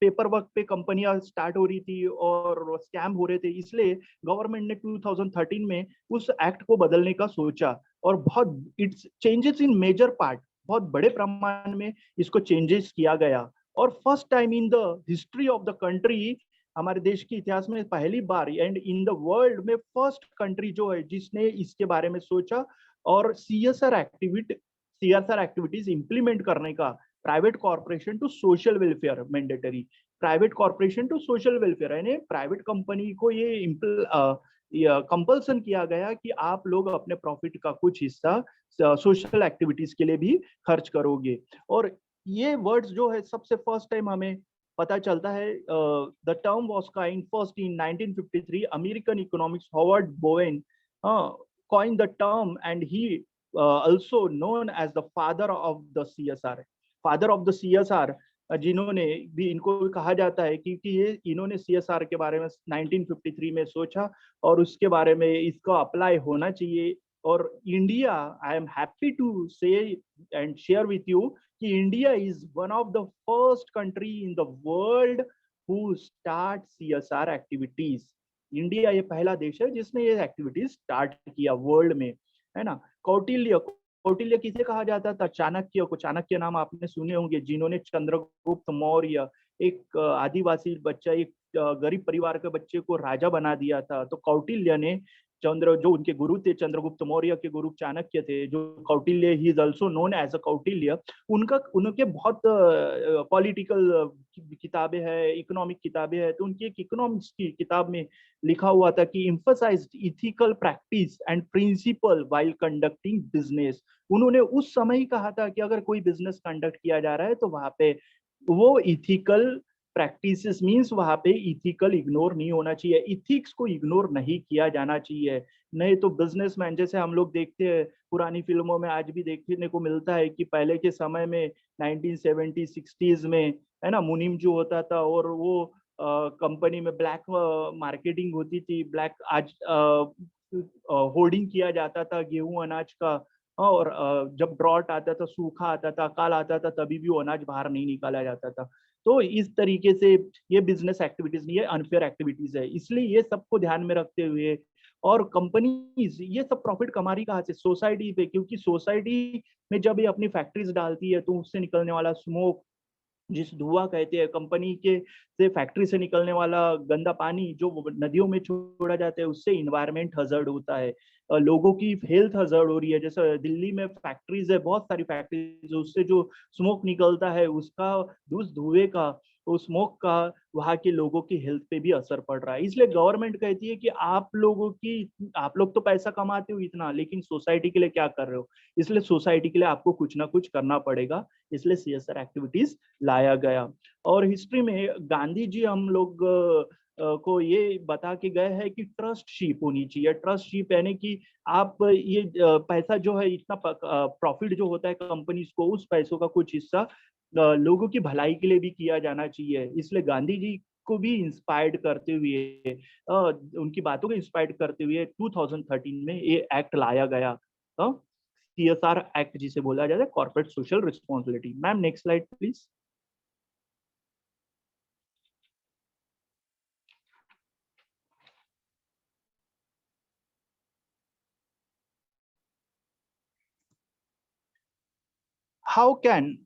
पेपर वर्क पे कंपनियां स्टार्ट हो रही थी और स्कैम हो रहे थे। इसलिए गवर्नमेंट ने 2013 में उस एक्ट को बदलने का सोचा, और बहुत it's changes in major part, बहुत बड़े प्रमाण में इसको चेंजेस किया गया। और first time in the history of the country, हमारे देश के इतिहास में पहली बार एंड इन द वर्ल्ड में फर्स्ट कंट्री जो है जिसने इसके बारे में सोचा और सीएसआर एक्टिविटीज इंप्लीमेंट करने का, private corporation to social welfare mandatory, private corporation to social welfare, यानी प्राइवेट कंपनी को ये कंपल्सन किया गया कि आप लोग अपने प्रॉफिट का कुछ हिस्सा सोशल एक्टिविटीज के लिए भी खर्च करोगे। और ये वर्ड्स जो है सबसे फर्स्ट टाइम हमें पता चलता है, the term was coined first in 1953, American economics Howard Bowen coined the term, and he also known as the father of the CSR, जिन्होंने भी, इनको कहा जाता है क्योंकि ये इन्होंने CSR के बारे में 1953 में सोचा और उसके बारे में इसका अप्लाई होना चाहिए। और India, I am happy to say and share with you कि India is one of the first country in the world who start CSR activities. India ये पहला देश है जिसने ये एक्टिविटीज स्टार्ट किया वर्ल्ड में, है ना। कौटिल्य किसे कहा जाता था? चाणक्य को। चाणक्य नाम आपने सुने होंगे, जिन्होंने चंद्रगुप्त मौर्य, एक आदिवासी बच्चा, एक गरीब परिवार के बच्चे को राजा बना दिया था। तो कौटिल्य ने जो उनके गुरु थे, चंद्रगुप्त मौर्य के गुरु चाणक्य थे, जो Kautilya, he is also known as a Kautilya. उनके बहुत पॉलिटिकल किताबें हैं, इकोनॉमिक किताबें हैं। तो उनकी एक इकोनॉमिक्स की किताब में लिखा हुआ था कि emphasised ethical practice and principle while conducting business. उन्होंने उस समय ही कहा था कि अगर कोई बिजनेस कंडक्ट किया जा रहा है तो वहां पे वो इथिकल प्रैक्टिसेस मीन्स वहां पे इथिकल इग्नोर नहीं होना चाहिए, इथिक्स को इग्नोर नहीं किया जाना चाहिए। नहीं तो बिजनेसमैन, जैसे हम लोग देखते हैं पुरानी फिल्मों में, आज भी देखने को मिलता है कि पहले के समय में 1970s 60s में, है ना, मुनीम जो होता था और वो कंपनी में ब्लैक मार्केटिंग होती थी, ब्लैक आज होर्डिंग किया जाता था गेहूं अनाज का। और जब ड्रॉट आता था, सूखा आता था, अकाल आता था, तभी भी वो अनाज बाहर नहीं निकाला जाता था। तो इस तरीके से ये बिजनेस एक्टिविटीज नहीं है, अनफेयर एक्टिविटीज है। इसलिए ये सबको ध्यान में रखते हुए, और कंपनीज ये सब प्रॉफिट कमा रही कहाँ से? सोसाइटी पे, क्योंकि सोसाइटी में जब ये अपनी फैक्ट्रीज डालती है तो उससे निकलने वाला स्मोक, जिस धुआं कहते हैं कंपनी के से फैक्ट्री से निकलने वाला गंदा पानी जो नदियों में छोड़ा जाता है, उससे इन्वायरमेंट हजर्ड होता है, लोगों की हेल्थ हजर्ड हो रही है। जैसे दिल्ली में फैक्ट्रीज है, बहुत सारी फैक्ट्रीज, उससे जो स्मोक निकलता है उसका, उस धुएं का, उस स्मोक का वहाँ के लोगों की हेल्थ पे भी असर पड़ रहा है। इसलिए गवर्नमेंट कहती है कि आप लोग तो पैसा कमाते हो इतना, लेकिन सोसाइटी के लिए क्या कर रहे हो? इसलिए सोसाइटी के लिए आपको कुछ ना कुछ करना पड़ेगा, इसलिए सीएसआर एक्टिविटीज लाया गया। और हिस्ट्री में गांधी जी हम लोग को ये बता के गए हैं कि ट्रस्टशिप होनी चाहिए। ट्रस्टशिप यानी कि आप ये पैसा जो है, इतना प्रॉफिट जो होता है कंपनीज को, उस पैसों का कुछ हिस्सा लोगों की भलाई के लिए भी किया जाना चाहिए। इसलिए गांधी जी को भी इंस्पायर्ड करते हुए, उनकी बातों को इंस्पायर्ड करते हुए 2013 में ये एक्ट लाया गया, सीएसआर एक्ट जिसे बोला जाता है, corporate social responsibility. Ma'am next slide please. How can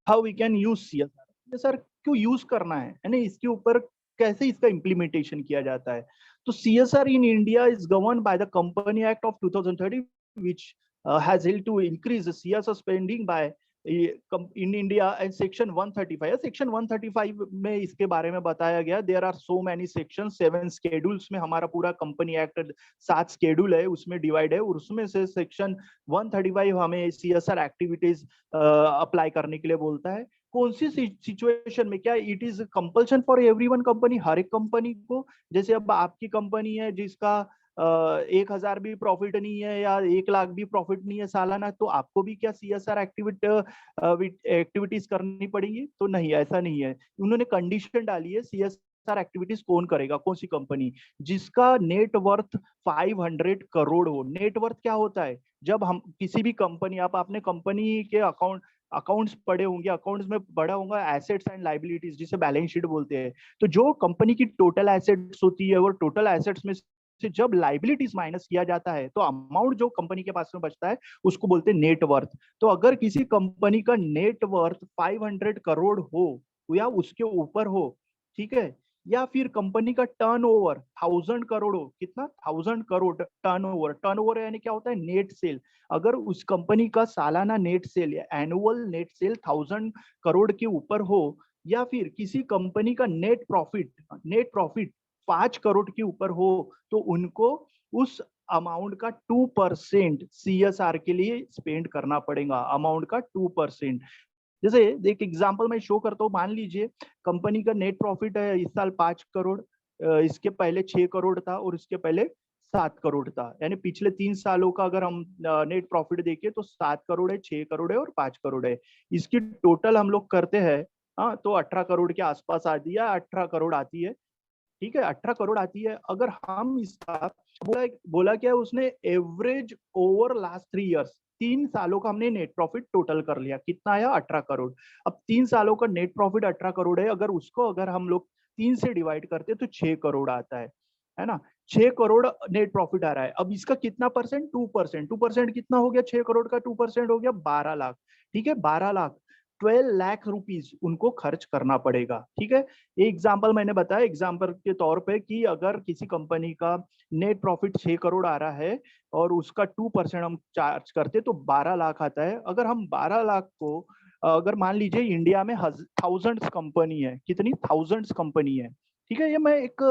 how we can use CSR, sir क्यों यूज करना है, यानी इसके ऊपर कैसे इसका इम्प्लीमेंटेशन किया जाता है। तो CSR in India is govern by the company act of 2030 which has helped to increase the CSR spending by in India, and section 135, section 135 में इसके बारे में बताया गया। there are so many sections, 7 schedules में हमारा पूरा कंपनी एक्ट 7 स्केड्यूल है, उसमें डिवाइड है, और उसमें से सेक्शन 135 हमें सीएसआर एक्टिविटीज अप्लाई करने के लिए बोलता है। कौन सी सिचुएशन में, क्या it is compulsion for everyone company, हर एक कंपनी को? जैसे अब आपकी कंपनी है जिसका 1000 भी प्रॉफिट नहीं है या 1 लाख भी प्रॉफिट नहीं है सालाना, तो आपको भी क्या सीएसआर एक्टिविटीज करनी पड़ेगी? तो नहीं, ऐसा नहीं है। उन्होंने कंडीशन डाली है, सीएसआर एक्टिविटीज कौन करेगा, कौन सी कंपनी? जिसका नेट वर्थ 500 करोड़ हो। नेट वर्थ क्या होता है? जब हम किसी भी कंपनी, आप अपने कंपनी के अकाउंट्स पढ़े होंगे, अकाउंट्स में पढ़ा होगा एसेट्स एंड लाइबिलिटीज, जिसे बैलेंस शीट बोलते हैं। तो जो कंपनी की टोटल एसेट्स होती है, और टोटल एसेट्स में से जब लाइबिलिटीज माइनस किया जाता है, तो अमाउंट जो कंपनी के पास में बचता है उसको बोलते हैं नेट वर्थ। तो अगर किसी कंपनी का नेट वर्थ 500 करोड़ हो या उसके ऊपर हो, ठीक है, या फिर कंपनी का टर्नओवर 1000 करोड़ हो, कितना? 1000 करोड़ टर्नओवर। टर्नओवर यानी क्या होता है? Net cell. अगर उस कंपनी का सालाना नेट सेल या एनुअल नेट सेल 1000 करोड़ के ऊपर हो, या फिर किसी कंपनी का नेट प्रॉफिट 5 करोड़ के ऊपर हो, तो उनको उस अमाउंट का 2% सीएसआर के लिए स्पेंड करना पड़ेगा। अमाउंट का 2%। जैसे एक एग्जांपल मैं शो करता हूँ, मान लीजिए कंपनी का नेट प्रॉफिट है इस साल 5 करोड़, इसके पहले 6 करोड़ था, और इसके पहले 7 करोड़ था। यानी पिछले 3 सालों का अगर हम नेट प्रॉफिट देखें तो 7 करोड़ है, 6 करोड़ है और 5 करोड़ है। इसकी टोटल हम लोग करते हैं, हाँ, तो 18 करोड़ के आसपास आती है, 18 करोड़ आती है, ठीक है, 18 करोड़ आती है। अगर हम इसका बोला क्या है उसने, एवरेज ओवर लास्ट 3 ईयर्स, 3 सालों का हमने नेट प्रॉफिट टोटल कर लिया, कितना आया? 18 करोड़। अब 3 सालों का नेट प्रॉफिट 18 करोड़ है, अगर उसको अगर हम लोग 3 से डिवाइड करते तो 6 करोड़ आता है ना? 6 करोड़ नेट प्रॉफिट आ रहा है। अब इसका कितना परसेंट? 2%। 2% कितना हो गया? 6 करोड़ का 2% हो गया 12 लाख, ठीक है, 12 लाख। 12 लाख रुपीज उनको खर्च करना पड़ेगा, ठीक है। ये एग्जाम्पल मैंने बताया एग्जाम्पल के तौर पे कि अगर किसी कंपनी का नेट प्रॉफिट 6 करोड़ आ रहा है और उसका 2% हम चार्ज करते तो 12 लाख आता है। अगर हम 12 लाख को, अगर मान लीजिए इंडिया में थाउजेंड्स कंपनी है, कितनी? थाउजेंड्स कंपनी है, ठीक है। ये मैं एक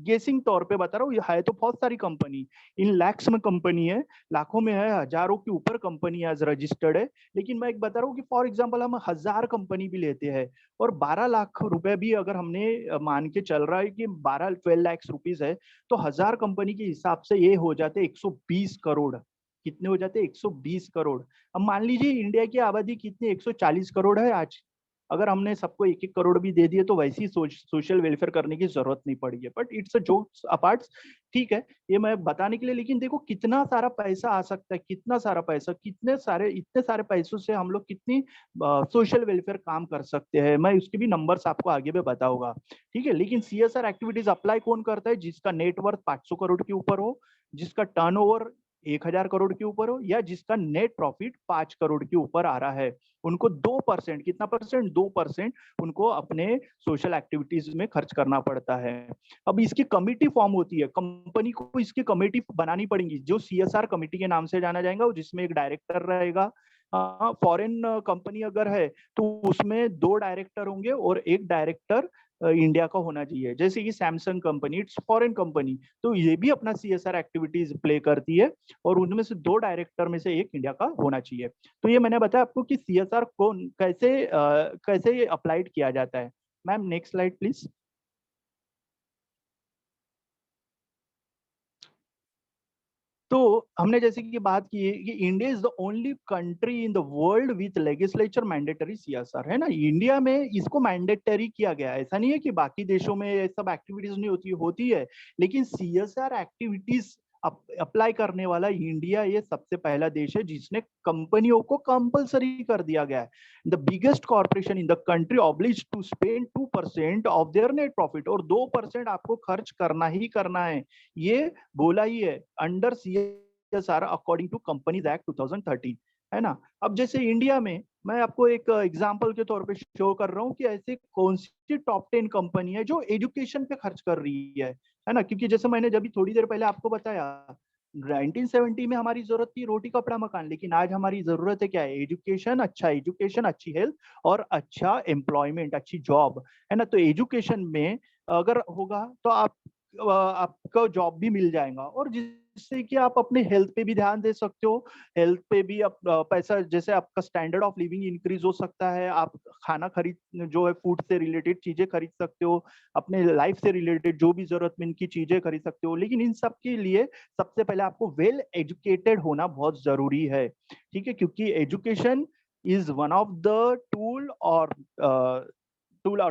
गेसिंग तौर पे बता रहा हूँ, है तो बहुत सारी कंपनी, इन लैक्स में कंपनी है, लाखों में है, हजारों के ऊपर कंपनी आज रजिस्टर्ड है। लेकिन मैं एक बता रहा हूँ कि फॉर एग्जांपल हम 1000 कंपनी भी लेते हैं और 12 लाख रुपए भी अगर हमने मान के चल रहा है कि 12 लाख रुपीज है, तो 1000 कंपनी के हिसाब से ये हो जाते 120 करोड़। कितने हो जाते? 120 करोड़। अब मान लीजिए इंडिया की आबादी कितनी? 140 करोड़ है आज। अगर हमने सबको 1-1 करोड़ भी दे दिए तो वैसे ही सोशल वेलफेयर करने की जरूरत नहीं पड़ी है। But it's a jokes apart, ठीक है, ये मैं बताने के लिए। लेकिन देखो कितना सारा पैसा आ सकता है, कितना सारा पैसा, इतने सारे पैसों से हम लोग कितनी सोशल वेलफेयर काम कर सकते हैं। मैं उसके भी नंबर्स आपको आगे में बताऊंगा, ठीक है। लेकिन सीएसआर एक्टिविटीज अप्लाई कौन करता है? जिसका नेटवर्थ 500 करोड़ के ऊपर हो, जिसका टर्नओवर 1000 करोड़ के ऊपर हो या जिसका नेट प्रॉफिट 5 करोड़ के ऊपर आ रहा है, उनको 2%, कितना परसेंट, 2% उनको अपने सोशल एक्टिविटीज में खर्च करना पड़ता है। अब इसकी कमेटी फॉर्म होती है, कंपनी को इसकी कमेटी बनानी पड़ेगी जो CSR कमेटी के नाम से जाना जाएगा, जिसमें एक डायरेक्टर रहेगा। फॉरेन कंपनी अगर है तो उसमें 2 डायरेक्टर होंगे और एक डायरेक्टर इंडिया का होना चाहिए। जैसे कि Samsung company, it's foreign company, तो ये भी अपना CSR एक्टिविटीज प्ले करती है और उनमें से 2 डायरेक्टर में से एक इंडिया का होना चाहिए। तो ये मैंने बताया आपको कि CSR को कैसे अप्लाइड किया जाता है। Ma'am next slide please. तो हमने जैसे कि बात की है कि India is the only country in the world with legislature mandatory CSR, है ना। इंडिया में इसको मैंडेटरी किया गया है, ऐसा नहीं है कि बाकी देशों में ये सब एक्टिविटीज नहीं होती है, लेकिन CSR एक्टिविटीज अप्लाई करने वाला इंडिया ये सबसे पहला देश है जिसने कंपनियों को कंपलसरी कर दिया गया है। The biggest corporation in the country obliged to spend 2% of their net profit, और 2% आपको खर्च करना ही करना है, ये बोला ही है under CSR according to companies act 2013, है ना। अब जैसे इंडिया में मैं आपको एक एग्जांपल के तौर पे शो कर रहा हूँ कि ऐसे कौन सी टॉप 10 कंपनी है जो एजुकेशन पे खर्च कर रही है ना। क्योंकि जैसे मैंने जब थोड़ी देर पहले आपको बताया 1970 में हमारी जरूरत थी रोटी कपड़ा मकान, लेकिन आज हमारी जरूरत है क्या है, एजुकेशन, अच्छा एजुकेशन, अच्छी हेल्थ और अच्छा एम्प्लॉयमेंट, अच्छी जॉब, है ना। तो एजुकेशन में अगर होगा तो आपको जॉब भी मिल जाएगा, और जिससे कि आप अपने हेल्थ पे भी ध्यान दे सकते हो। हेल्थ पे भी पैसा, जैसे आपका स्टैंडर्ड ऑफ लिविंग इंक्रीज हो सकता है, आप खाना खरीद जो है फूड से रिलेटेड चीजें खरीद सकते हो, अपने लाइफ से रिलेटेड जो भी जरूरतमंद की चीजें खरीद सकते हो। लेकिन इन सब के लिए सबसे पहले आपको वेल एजुकेटेड होना बहुत जरूरी है, ठीक है, क्योंकि education is one of the tool और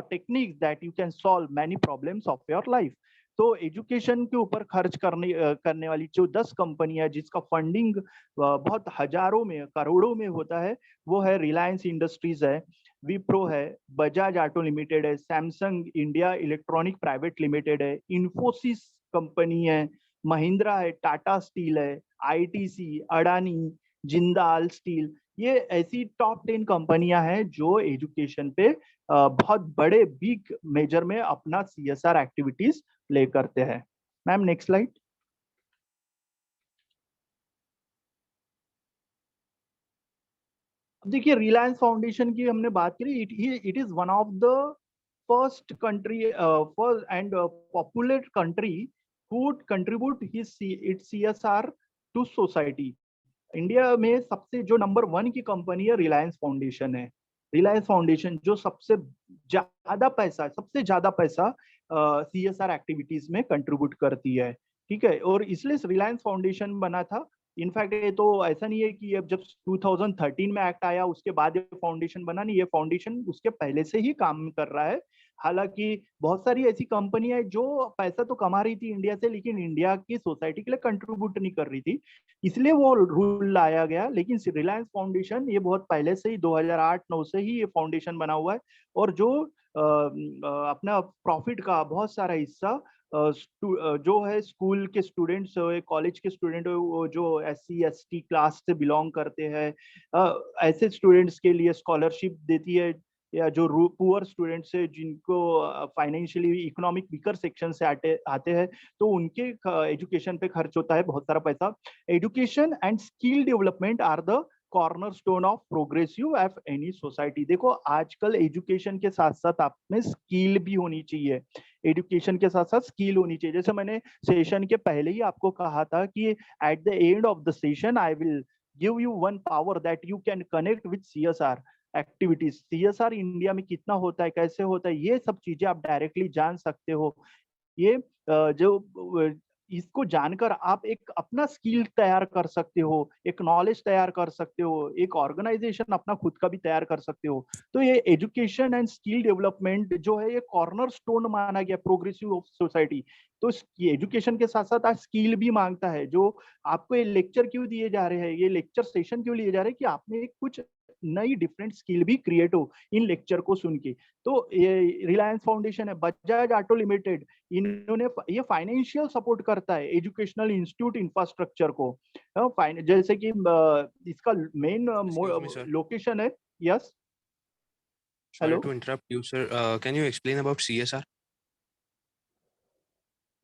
techniques that you can solve many problems of your life. तो एजुकेशन के ऊपर खर्च करने वाली जो 10 कंपनी है जिसका फंडिंग बहुत हजारों में करोड़ों में होता है, वो है रिलायंस इंडस्ट्रीज है, विप्रो है, बजाज ऑटो लिमिटेड है, Samsung India electronic private limited है, इंफोसिस कंपनी है, महिंद्रा है, टाटा स्टील है, ITC, अडानी, जिंदाल स्टील। ये ऐसी टॉप 10 कंपनियां हैं जो एजुकेशन पे बहुत बड़े बिग मेजर में अपना CSR एक्टिविटीज प्ले करते हैं। Ma'am next slide. देखिए रिलायंस फाउंडेशन की हमने बात करी, it is one of the first country first and popular country who contribute its CSR to society. India में सबसे जो नंबर 1 की कंपनी है रिलायंस फाउंडेशन है। रिलायंस फाउंडेशन जो सबसे ज्यादा पैसा CSR एक्टिविटीज में कंट्रीब्यूट करती है, ठीक है। और इसलिए रिलायंस फाउंडेशन बना था। इनफैक्ट ये तो ऐसा नहीं है कि अब जब 2013 में एक्ट आया उसके बाद ये फाउंडेशन बना, नहीं, ये फाउंडेशन उसके पहले से ही काम कर रहा है। हालांकि बहुत सारी ऐसी कंपनियां जो पैसा तो कमा रही थी इंडिया से, लेकिन इंडिया की सोसाइटी के लिए कंट्रीब्यूट नहीं कर रही थी, इसलिए वो रूल लाया गया। लेकिन रिलायंस फाउंडेशन ये बहुत पहले से ही 2008-9 से ही ये फाउंडेशन बना हुआ है, और जो अपना प्रॉफिट का बहुत सारा हिस्सा जो है स्कूल के स्टूडेंट्स हो, कॉलेज के स्टूडेंट हो, जो SC ST क्लास से बिलोंग करते हैं, ऐसे स्टूडेंट्स के लिए स्कॉलरशिप देती है, या जो पुअर स्टूडेंट्स है जिनको फाइनेंशियली इकोनॉमिक वीकर सेक्शन से आते हैं, तो उनके एजुकेशन पे खर्च होता है बहुत सारा पैसा। Education and skill development are the cornerstone of progressive of any society. देखो आजकल एजुकेशन के साथ साथ आप में स्किल भी होनी चाहिए, एजुकेशन के साथ साथ स्किल होनी चाहिए। जैसे मैंने सेशन के पहले ही आपको कहा था कि at the end of the session I will give you one power that you can connect with CSR activities. CSR India में कितना होता है, कैसे होता है, ये सब चीजें आप डायरेक्टली जान सकते हो। ये जो इसको जानकर आप एक अपना स्किल तैयार कर सकते हो, एक नॉलेज तैयार कर सकते हो, एक ऑर्गेनाइजेशन अपना खुद का भी तैयार कर सकते हो। तो ये एजुकेशन एंड स्किल डेवलपमेंट जो है ये कॉर्नर स्टोन माना गया प्रोग्रेसिव सोसाइटी। तो एजुकेशन के साथ साथ आज स्किल भी मांगता है। जो आपको ये लेक्चर क्यों दिए जा रहे हैं, ये लेक्चर सेशन क्यों लिए जा रहे हैं कि आपने कुछ नई डिफरेंट स्किल भी क्रिएट हो इन लेक्चर को सुन के। तो ये रिलायंस फाउंडेशन है, बजाज ऑटो लिमिटेड, इन्होंने ये फाइनेंशियल सपोर्ट करता है एजुकेशनल इंस्टीट्यूट इंफ्रास्ट्रक्चर को। जैसे कि इसका main Excuse me, sir. Location है। Yes, Sorry Hello? to interrupt you, sir. Can you explain about CSR?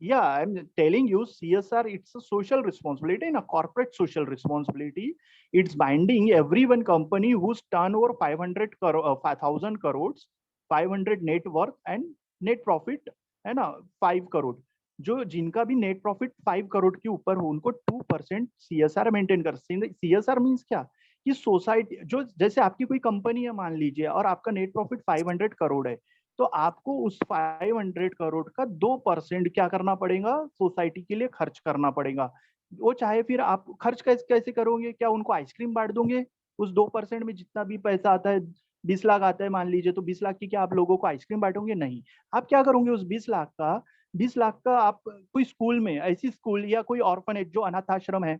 Yeah, I'm telling you, CSR, it's a social responsibility and a corporate social responsibility. It's binding every one company whose turnover 5,000 crores, 500 net worth and net profit है ना 5 करोड़, जो जिनका भी net profit 5 crore के ऊपर हो उनको 2% CSR maintain कर। CSR मींस क्या कि सोसाइटी, जो जैसे आपकी कोई कंपनी है मान लीजिए और आपका नेट प्रॉफिट 500 करोड़ है, तो आपको उस 500 करोड़ का 2% क्या करना पड़ेगा, सोसाइटी के लिए खर्च करना पड़ेगा। वो चाहे फिर आप खर्च कैसे कैसे करोगे, क्या उनको आइसक्रीम बांट दोगे उस 2% में? जितना भी पैसा आता है, 20 लाख आता है मान लीजिए, तो 20 लाख की क्या आप लोगों को आइसक्रीम बांटोगे? नहीं। आप क्या करोगे उस 20 लाख का आप कोई स्कूल में, ऐसी स्कूल या कोई ऑर्फनेज जो अनाथ आश्रम है,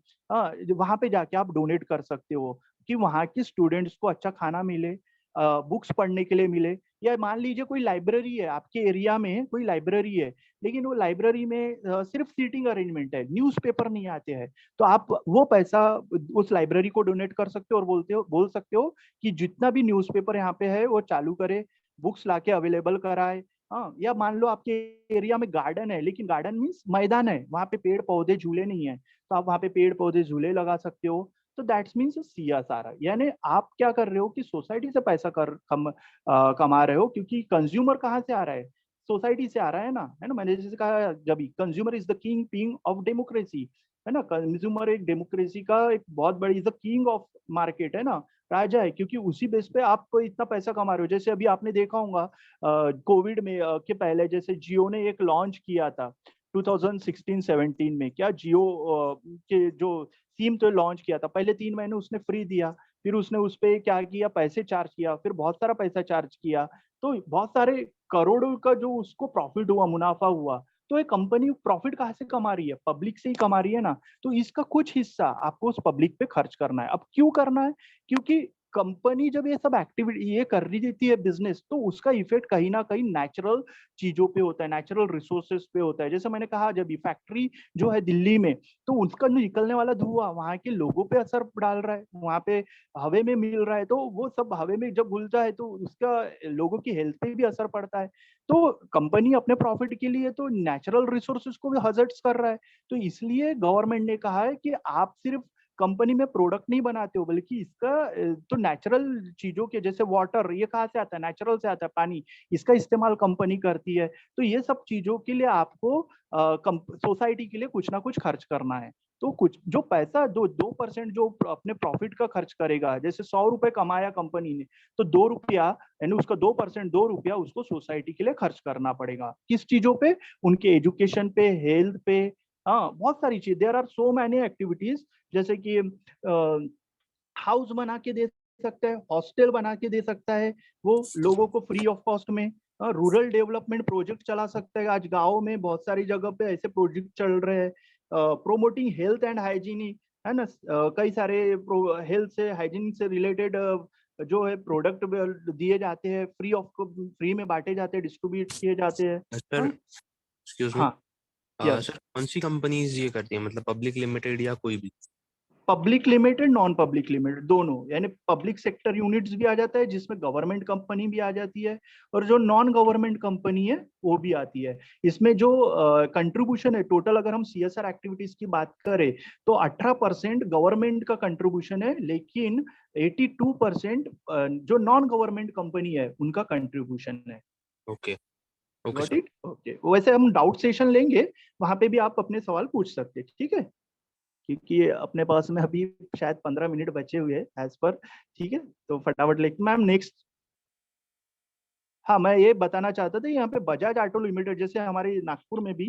वहां पे जाके आप डोनेट कर सकते हो कि वहां के स्टूडेंट्स को अच्छा खाना मिले, बुक्स पढ़ने के लिए मिले। या मान लीजिए कोई लाइब्रेरी है आपके एरिया में, कोई लाइब्रेरी है, लेकिन वो लाइब्रेरी में सिर्फ सीटिंग अरेंजमेंट है, न्यूज़पेपर नहीं आते हैं, तो आप वो पैसा उस लाइब्रेरी को डोनेट कर सकते हो और बोल सकते हो कि जितना भी न्यूज़पेपर यहाँ पे है वो चालू करे, बुक्स लाके अवेलेबल कराए। हाँ, या मान लो आपके एरिया में गार्डन है, लेकिन गार्डन मीन्स मैदान है, वहाँ पे पेड़ पौधे झूले नहीं है, तो आप वहाँ पे पेड़ पौधे झूले लगा सकते हो। तो दैट्स मीन्स CSR, यानी आप क्या कर रहे हो कि सोसाइटी से पैसा कमा रहे हो, क्योंकि कंज्यूमर कहाँ से आ रहा है, सोसाइटी से आ रहा है ना। मैंने जैसे कहा, जब consumer is the king of democracy, है ना। कंज्यूमर एक डेमोक्रेसी का एक बहुत बड़ी, is the king of market, है ना, राजा है, क्योंकि उसी बेस पे आप इतना पैसा कमा रहे हो। जैसे अभी आपने देखा होगा कोविड में के पहले, जैसे जियो ने एक लॉन्च किया था 2016-17 में, क्या जियो के जो सिम तो लॉन्च किया था, पहले 3 महीने उसने फ्री दिया, फिर उसने उस पे क्या किया, पैसे चार्ज किया, फिर बहुत सारा पैसा चार्ज किया, तो बहुत सारे करोड़ों का जो उसको प्रॉफिट हुआ, मुनाफा हुआ। तो एक कंपनी प्रॉफिट कहाँ से कमा रही है, पब्लिक से ही कमा रही है ना। तो इसका कुछ हिस्सा आपको उस पब्लिक पे खर्च करना है। अब क्यों करना है, क्योंकि कंपनी जब ये सब एक्टिविटी ये कर रही देती है बिजनेस, तो उसका इफेक्ट कहीं ना कहीं नेचुरल चीजों पे होता है, नेचुरल रिसोर्सेज पे होता है। जैसे मैंने कहा, जब ये फैक्ट्री जो है दिल्ली में, तो उसका जो निकलने वाला धुआं वहां के लोगों पे असर डाल रहा है, वहां पे हवे में मिल रहा है, तो वो सब हवे में जब घुलता है तो उसका लोगों की हेल्थ पे भी असर पड़ता है। तो कंपनी अपने प्रॉफिट के लिए तो नेचुरल रिसोर्सेज को भी हजर्ट्स कर रहा है। तो इसलिए गवर्नमेंट ने कहा है कि आप सिर्फ कंपनी में प्रोडक्ट नहीं बनाते हो, बल्कि इसका तो नेचुरल चीजों के, जैसे वाटर, ये कहाँ से आता है, नेचुरल से आता है पानी, इसका इस्तेमाल कंपनी करती है। तो ये सब चीजों के लिए आपको सोसाइटी के लिए कुछ ना कुछ खर्च करना है। तो कुछ जो पैसा 2% जो अपने प्रॉफिट का खर्च करेगा, जैसे 100 रुपए कमाया कंपनी ने, तो 2 रुपया, यानी उसका 2%, 2 रुपया उसको सोसाइटी के लिए खर्च करना पड़ेगा। किस चीजों पे, उनके एजुकेशन पे, हेल्थ पे, हाँ, बहुत सारी चीज। There are so many activities, जैसे कि हाउस बना के दे सकता है, हॉस्टल बना के दे सकता है वो लोगों को फ्री ऑफ कॉस्ट में। रूरल डेवलपमेंट प्रोजेक्ट चला सकता है। आज गाँव में बहुत सारी जगह पे ऐसे प्रोजेक्ट चल रहे हैं। प्रोमोटिंग हेल्थ एंड हाइजीन, है ना, कई सारे हेल्थ से, हाइजीन से रिलेटेड जो है प्रोडक्ट दिए जाते हैं, फ्री में बांटे जाते हैं, डिस्ट्रीब्यूट किए जाते हैं। सर, एक्सक्यूज मी, हाँ, यस। सर कौन सी कंपनीज ये करती है, मतलब पब्लिक लिमिटेड या कोई भी? Public limited, non public limited, दोनों, यानी पब्लिक सेक्टर यूनिट्स भी आ जाता है, जिसमें गवर्नमेंट कंपनी भी आ जाती है, और जो नॉन गवर्नमेंट कंपनी है वो भी आती है। इसमें जो कंट्रीब्यूशन है टोटल, अगर हम CSR एक्टिविटीज की बात करें, तो 18% गवर्नमेंट का कंट्रीब्यूशन है, लेकिन 82% जो नॉन गवर्नमेंट कंपनी है उनका कंट्रीब्यूशन है। Okay, okay got sir. It? Okay, वैसे हम डाउट सेशन लेंगे, वहां पे भी आप अपने सवाल पूछ सकते हैं, ठीक है, क्योंकि अपने पास में अभी शायद 15 मिनट बचे हुए हैं एज पर। ठीक है, तो फटाफट लेके मैम नेक्स्ट। हाँ, मैं ये बताना चाहता था, यहाँ पे बजाज ऑटो लिमिटेड, जैसे हमारे नागपुर में भी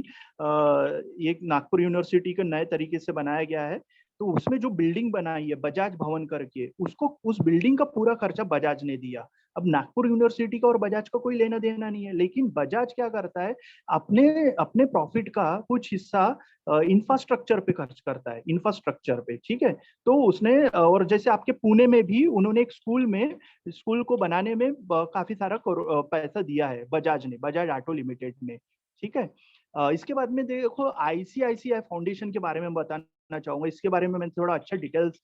ये नागपुर यूनिवर्सिटी के नए तरीके से बनाया गया है, तो उसमें जो बिल्डिंग बनाई है बजाज भवन करके, उसको, उस बिल्डिंग का पूरा खर्चा बजाज ने दिया। अब नागपुर यूनिवर्सिटी का और बजाज का कोई लेना देना नहीं है, लेकिन बजाज क्या करता है, अपने अपने प्रॉफिट का कुछ हिस्सा इंफ्रास्ट्रक्चर पे खर्च करता है, इंफ्रास्ट्रक्चर पे, ठीक है। तो उसने और जैसे आपके पुणे में भी उन्होंने एक स्कूल को बनाने में काफी सारा पैसा दिया है बजाज ने, बजाज ऑटो लिमिटेड ने, ठीक है। इसके बाद में देखो आईसीआईसीआई फाउंडेशन के बारे में बताना चाहूंगा। इसके बारे में मैंने थोड़ा अच्छा डिटेल्स,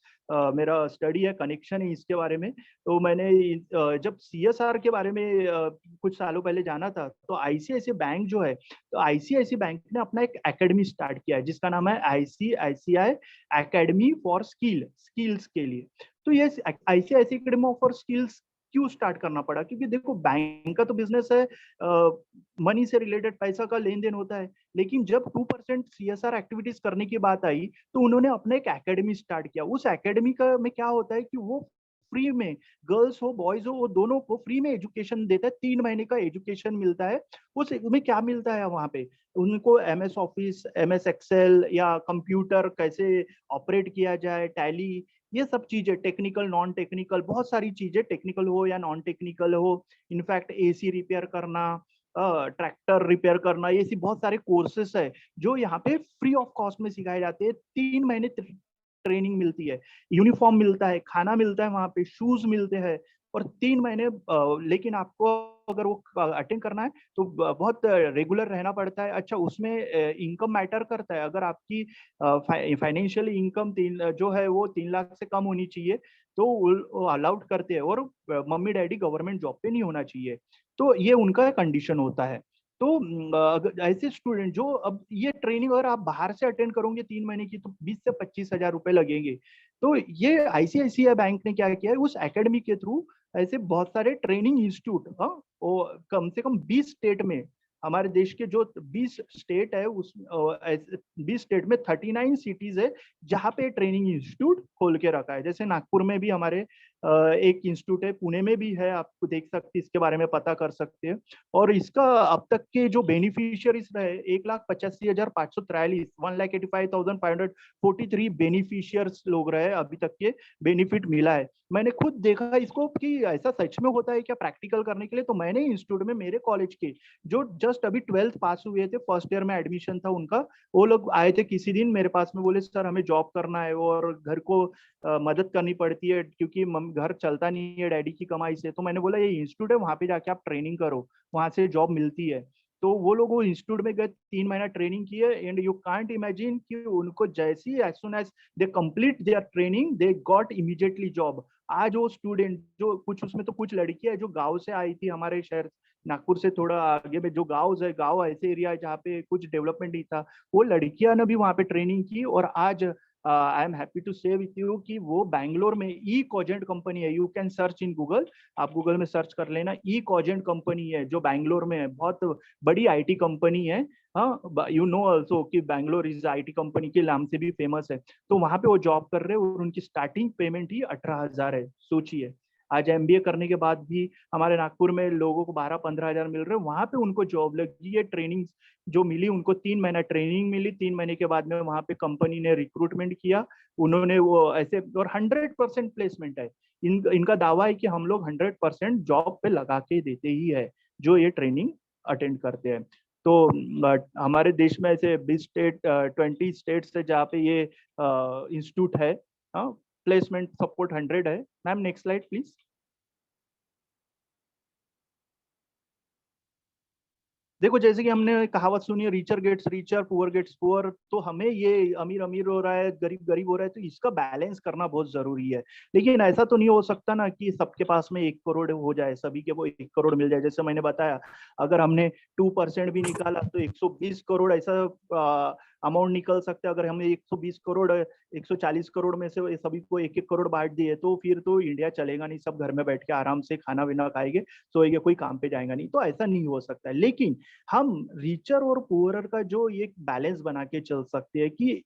मेरा स्टडी है, कनेक्शन है इसके बारे में। तो मैंने जब सीएसआर के बारे में कुछ सालों पहले जाना था, तो आईसीआईसीआई बैंक जो है, तो आईसीआईसीआई बैंक ने अपना एक एकेडमी स्टार्ट किया है जिसका नाम है आईसीआईसीआई एकेडमी फॉर स्किल्स के लिए। तो ये आईसीआईसीआई एकेडमी फॉर स्किल्स क्यों स्टार्ट करना पड़ा, क्योंकि देखो बैंक का तो बिजनेस है, मनी से रिलेटेड पैसा का लेन देन होता है, लेकिन जब 2% सीएसआर एक्टिविटीज करने की बात आई तो उन्होंने अपना एक एकेडमी स्टार्ट किया। उस एकेडमी का में क्या होता है कि वो फ्री में, गर्ल्स हो बॉयज हो, वो दोनों को फ्री में एजुकेशन देता है, 3 महीने का एजुकेशन मिलता है। उसमें क्या मिलता है वहां पे, उनको एमएस ऑफिस, एमएस एक्सेल या कंप्यूटर कैसे ऑपरेट किया जाए, टैली, ये सब चीजें, टेक्निकल नॉन टेक्निकल, बहुत सारी चीजें, टेक्निकल हो या नॉन टेक्निकल हो, इनफैक्ट एसी रिपेयर करना, ट्रैक्टर रिपेयर करना, ये सी बहुत सारे कोर्सेस है जो यहाँ पे फ्री ऑफ कॉस्ट में सिखाए जाते हैं। 3 महीने ट्रेनिंग मिलती है, यूनिफॉर्म मिलता है, खाना मिलता है, वहां पे शूज मिलते हैं, और 3 महीने लेकिन आपको अगर वो अटेंड करना है तो बहुत रेगुलर रहना पड़ता है। अच्छा, उसमें इनकम मैटर करता है, अगर आपकी फाइनेंशियल इनकम जो है वो 3 लाख से कम होनी चाहिए तो अलाउड करते हैं, और मम्मी डैडी गवर्नमेंट जॉब पे नहीं होना चाहिए, तो ये उनका कंडीशन होता है। तो ऐसे स्टूडेंट जो, अब ये ट्रेनिंग अगर आप बाहर से अटेंड करोगे 3 महीने की तो 20 से 25 हजार रुपए लगेंगे। तो ये आईसीआईसीआई बैंक ने क्या किया है, उस एकेडमी के थ्रू ऐसे बहुत सारे ट्रेनिंग इंस्टीट्यूट, वो कम से कम 20 स्टेट में, हमारे देश के जो 20 स्टेट है उस 20 स्टेट में 39 सिटीज है जहाँ पे ट्रेनिंग इंस्टीट्यूट खोल के रखा है। जैसे नागपुर में भी हमारे एक इंस्टीट्यूट है, पुणे में भी है, आप देख सकते हैं, इसके बारे में पता कर सकते हैं। और इसका अब तक के जो बेनिफिशियरीज रहे 1,85,543, 1,85,543 बेनिफिशियर्स लोग रहे अभी तक के, बेनिफिट मिला है। मैंने खुद देखा इसको कि ऐसा सच में होता है क्या प्रैक्टिकल करने के लिए। तो मैंने इंस्टीट्यूट में, मेरे कॉलेज के जो जस्ट अभी 12th पास हुए थे, फर्स्ट ईयर में एडमिशन था उनका, वो लोग आए थे किसी दिन मेरे पास में, बोले सर हमें जॉब करना है और घर को मदद करनी पड़ती है क्योंकि घर चलता नहीं है डैडी की कमाई से। तो मैंने बोला ये इंस्टीट्यूट है, वहां पे जाके आप ट्रेनिंग करो, वहां से जॉब मिलती है। तो वो लोग वो इंस्टीट्यूट में गए, 3 महीना ट्रेनिंग किए, एंड यू कांट इमेजिन कि उनको जैसी, as soon as they complete their training, they got immediately job. आज वो स्टूडेंट जो कुछ, उसमें तो कुछ लड़कियां जो गांव से आई थी, हमारे शहर नागपुर से थोड़ा आगे में जो गांव है, गांव ऐसे एरिया है जहाँ पे कुछ डेवलपमेंट नहीं था, वो लड़कियां ने भी वहां पे ट्रेनिंग की, और आज आई एम हैप्पी टू से विथ यू कि वो बैंगलोर में ई कॉजेंट कंपनी है, you can search in Google, आप गूगल में सर्च कर लेना, ई कॉजेंट कंपनी है जो बैंगलोर में है, बहुत बड़ी आईटी कंपनी है। हाँ, यू नो ऑल्सो कि बैंगलोर इज आईटी कंपनी के नाम से भी फेमस है। तो वहां पे वो जॉब कर रहे हैं और उनकी स्टार्टिंग पेमेंट ही 18,000 है, सोचिए। आज एमबीए करने के बाद भी हमारे नागपुर में लोगों को 12-15 हजार मिल रहे हैं, वहां पे उनको जॉब लगी है। ट्रेनिंग जो मिली उनको, 3 महीना ट्रेनिंग मिली, 3 महीने के बाद में वहां पे कंपनी ने रिक्रूटमेंट किया, उन्होंने वो ऐसे, और 100% प्लेसमेंट है। इनका दावा है कि हम लोग 100% जॉब पे लगा के देते ही है जो ये ट्रेनिंग अटेंड करते हैं। तो हमारे देश में ऐसे 20 स्टेट्स है जहाँ पे ये इंस्टीट्यूट है। प्लेसमेंट सपोर्ट 100 है। Ma'am next slide please. देखो, जैसे कि हमने कहावत सुनी है, richer gets richer, poor gets poor, तो हमें ये अमीर अमीर हो रहा है, गरीब गरीब हो रहा है, तो इसका बैलेंस करना बहुत जरूरी है। लेकिन ऐसा तो नहीं हो सकता ना कि सबके पास में 1 करोड़ हो जाए, सभी के वो 1 करोड़ मिल जाए। जैसे मैंने बताया, अगर हमने 2% भी निकाला तो 120 करोड़ ऐसा अमाउंट निकल सकता है। अगर हमने 120 करोड़ 140 करोड़ में से सभी को 1-1 करोड़ बांट दिए तो फिर तो इंडिया चलेगा नहीं, सब घर में बैठ के आराम से खाना वाना खाएंगे, सोएंगे, कोई काम पे जाएगा नहीं। तो ऐसा नहीं हो सकता है। लेकिन हम रिचर और पुअरर का जो एक बैलेंस बना के चल सकते हैं कि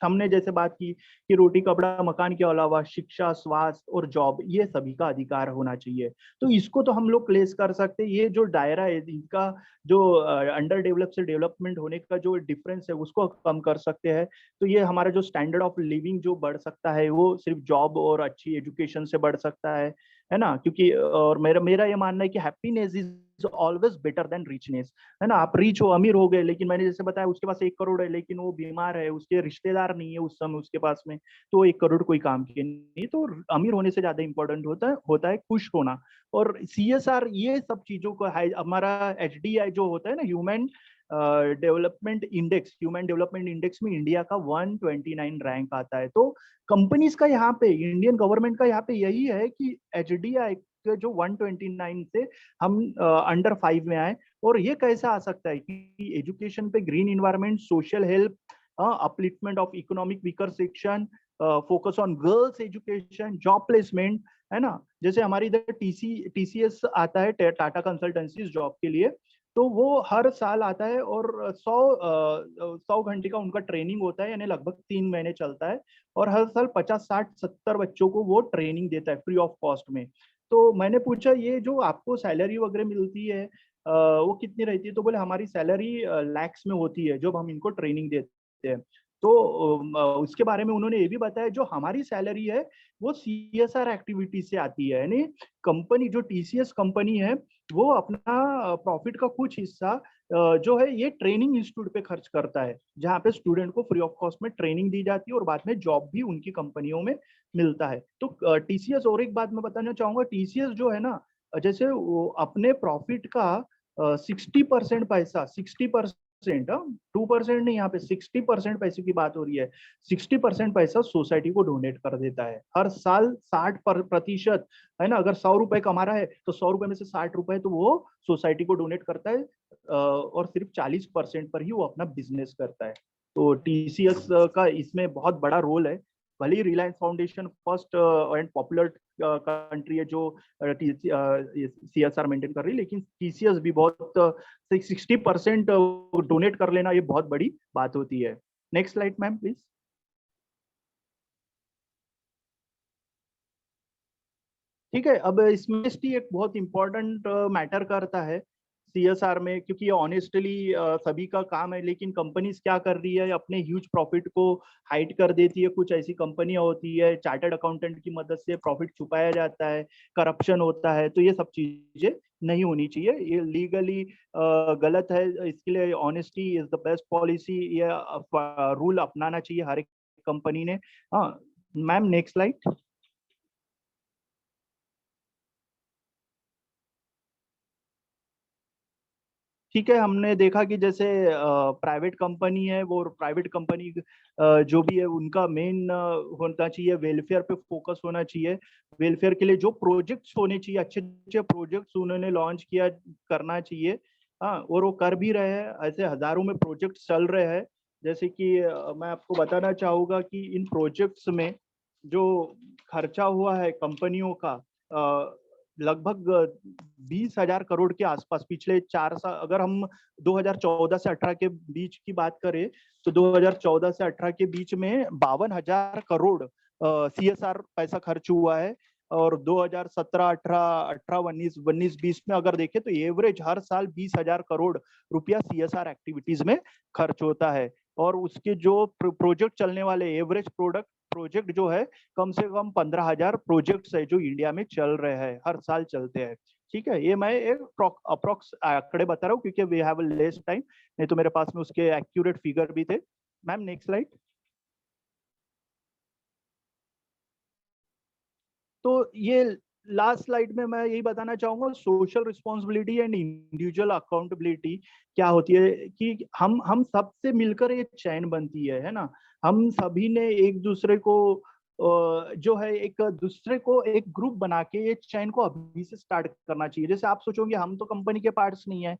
हमने जैसे बात की कि रोटी कपड़ा मकान के अलावा शिक्षा, स्वास्थ्य और जॉब, ये सभी का अधिकार होना चाहिए। तो इसको तो हम लोग प्लेस कर सकते हैं। ये जो दायरा है इनका, जो अंडर डेवलप से डेवलपमेंट होने का जो डिफरेंस है उसको कम कर सकते हैं। तो ये हमारा जो स्टैंडर्ड ऑफ लिविंग जो बढ़ सकता है वो सिर्फ जॉब और अच्छी एजुकेशन से बढ़ सकता है। है ना, क्योंकि और मेरा मेरा ये मानना है कि happiness is always better than richness, है ना। आप रिच हो, अमीर हो गए, लेकिन मैंने जैसे बताया उसके पास 1 करोड़ है लेकिन वो बीमार है, उसके रिश्तेदार नहीं है उस समय उसके पास में, तो 1 करोड़ कोई काम के नहीं। तो अमीर होने से ज्यादा इंपॉर्टेंट होता है खुश होना। और CSR ये सब चीजों को हमारा HDI जो होता है ना, ह्यूमन डेवलपमेंट इंडेक्स में इंडिया का 129 रैंक आता है। तो कंपनीज का यहाँ पे, इंडियन गवर्नमेंट का यहाँ पे यही है कि HDI के जो 129 से हम अंडर 5 में आए। और ये कैसा आ सकता है कि एजुकेशन पे, green environment, social help, upliftment of economic weaker section, focus on girls education, job placement, है ना। जैसे हमारी इधर TCS आता है, टाटा कंसल्टेंसीज जॉब के लिए, तो वो हर साल आता है और 100 घंटे का उनका ट्रेनिंग होता है, यानी लगभग 3 महीने चलता है। और हर साल 50, 60, 70 बच्चों को वो ट्रेनिंग देता है फ्री ऑफ कॉस्ट में। तो मैंने पूछा ये जो आपको सैलरी वगैरह मिलती है वो कितनी रहती है, तो बोले हमारी सैलरी लैक्स में होती है जब हम इनको ट्रेनिंग देते हैं। तो उसके बारे में उन्होंने ये भी बताया जो हमारी सैलरी है वो CSR एक्टिविटी से आती है, यानी कंपनी जो TCS कंपनी है वो अपना प्रॉफिट का कुछ हिस्सा जो है ये ट्रेनिंग इंस्टीट्यूट पे खर्च करता है, जहाँ पे स्टूडेंट को फ्री ऑफ कॉस्ट में ट्रेनिंग दी जाती है और बाद में जॉब भी उनकी कंपनियों में मिलता है। तो TCS, और एक बात मैं बताना चाहूंगा, TCS जो है ना, जैसे वो अपने प्रॉफिट का 60% पैसा, 60%, 2% नहीं, यहाँ पे 60% पैसे की बात हो रही है, 60% पैसा सोसाइटी को डोनेट कर देता है हर साल। 60%, है ना, अगर 100 रुपए कमा रहा है तो 100 रुपए में से 60 रुपए तो वो सोसाइटी को डोनेट करता है, और सिर्फ 40% पर ही वो अपना बिजनेस करता है। तो TCS का इसमें बहुत बड़ा रोल है। भले ही Reliance foundation first and popular country है जो CSR मेंटेन कर रही है, लेकिन TCS भी बहुत 60% डोनेट कर लेना ये बहुत बड़ी बात होती है। Next slide ma'am please. ठीक है, अब इसमें एक बहुत इंपॉर्टेंट मैटर करता है CSR में, क्योंकि ये ऑनेस्टली सभी का काम है, लेकिन कंपनीज क्या कर रही है, अपने ह्यूज प्रॉफिट को हाइड कर देती है। कुछ ऐसी कंपनियां होती है, चार्टर्ड अकाउंटेंट की मदद से प्रॉफिट छुपाया जाता है, करप्शन होता है। तो ये सब चीजें नहीं होनी चाहिए, ये लीगली गलत है। इसके लिए honesty is the best policy, ये रूल अपनाना चाहिए हर एक कंपनी ने। हाँ मैम, नेक्स्ट स्लाइड। ठीक है, हमने देखा कि जैसे प्राइवेट कंपनी है, वो प्राइवेट कंपनी जो भी है उनका मेन होना चाहिए, वेलफेयर पे फोकस होना चाहिए। वेलफेयर के लिए जो प्रोजेक्ट्स होने चाहिए, अच्छे अच्छे प्रोजेक्ट्स उन्होंने लॉन्च किया करना चाहिए। हाँ, और वो कर भी रहे हैं, ऐसे हजारों में प्रोजेक्ट्स चल रहे हैं। जैसे कि मैं आपको बताना चाहूंगा कि इन प्रोजेक्ट्स में जो खर्चा हुआ है कंपनियों का लगभग 20,000 करोड़ के आसपास पिछले 4 साल, अगर हम 2014 से 18 के बीच की बात करें तो 2014 से 18 के बीच में 52,000 करोड़ CSR पैसा खर्च हुआ है। और 2017, 18, 19, 20 में अगर देखें तो एवरेज हर साल 20,000 करोड़ रुपया CSR एक्टिविटीज में खर्च होता है। और उसके जो प्रोजेक्ट चलने वाले एवरेज प्रोजेक्ट जो है, कम से कम 15,000 प्रोजेक्ट्स है जो इंडिया में चल रहे हैं, हर साल चलते हैं। ठीक है, ये मैं एक अप्रोक्स आंकड़े बता रहा हूँ क्योंकि वी हैव लेस टाइम, नहीं तो मेरे पास में उसके एक्यूरेट फिगर भी थे। Ma'am next slide. तो ये लास्ट स्लाइड में मैं यही बताना चाहूंगा, social responsibility and individual accountability क्या होती है कि हम सबसे मिलकर ये चैन बनती है ना। हम सभी ने एक दूसरे को जो है एक दूसरे को एक ग्रुप बना के ये चैन को अभी से स्टार्ट करना चाहिए। जैसे आप सोचोगे हम तो कंपनी के पार्ट्स नहीं है,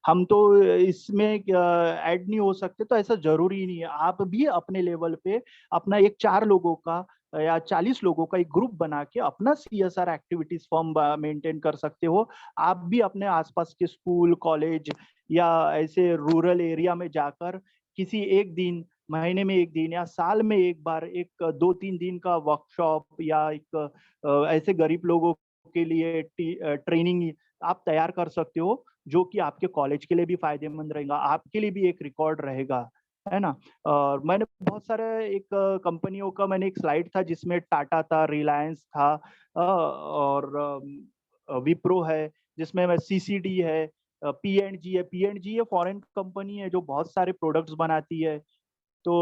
हम तो इसमें ऐड नहीं हो सकते, तो ऐसा जरूरी नहीं है। आप भी अपने लेवल पे अपना एक 4 लोगों का या 40 लोगों का एक ग्रुप बना के अपना CSR एक्टिविटीज फॉर्म मेंटेन कर सकते हो। आप भी अपने आसपास के स्कूल, कॉलेज या ऐसे रूरल एरिया में जाकर किसी एक दिन, महीने में एक दिन या साल में एक बार एक 2-3 दिन का वर्कशॉप या एक ऐसे गरीब लोगों के लिए ट्रेनिंग आप तैयार कर सकते हो, जो कि आपके कॉलेज के लिए भी फायदेमंद रहेगा, आपके लिए भी एक रिकॉर्ड रहेगा। है ना। और मैंने बहुत सारे एक कंपनियों का मैंने एक स्लाइड था जिसमें टाटा था, रिलायंस था, और विप्रो है, जिसमें मैं सीसीडी है, पी एंड जी ये फॉरेन कंपनी है जो बहुत सारे प्रोडक्ट्स बनाती है। तो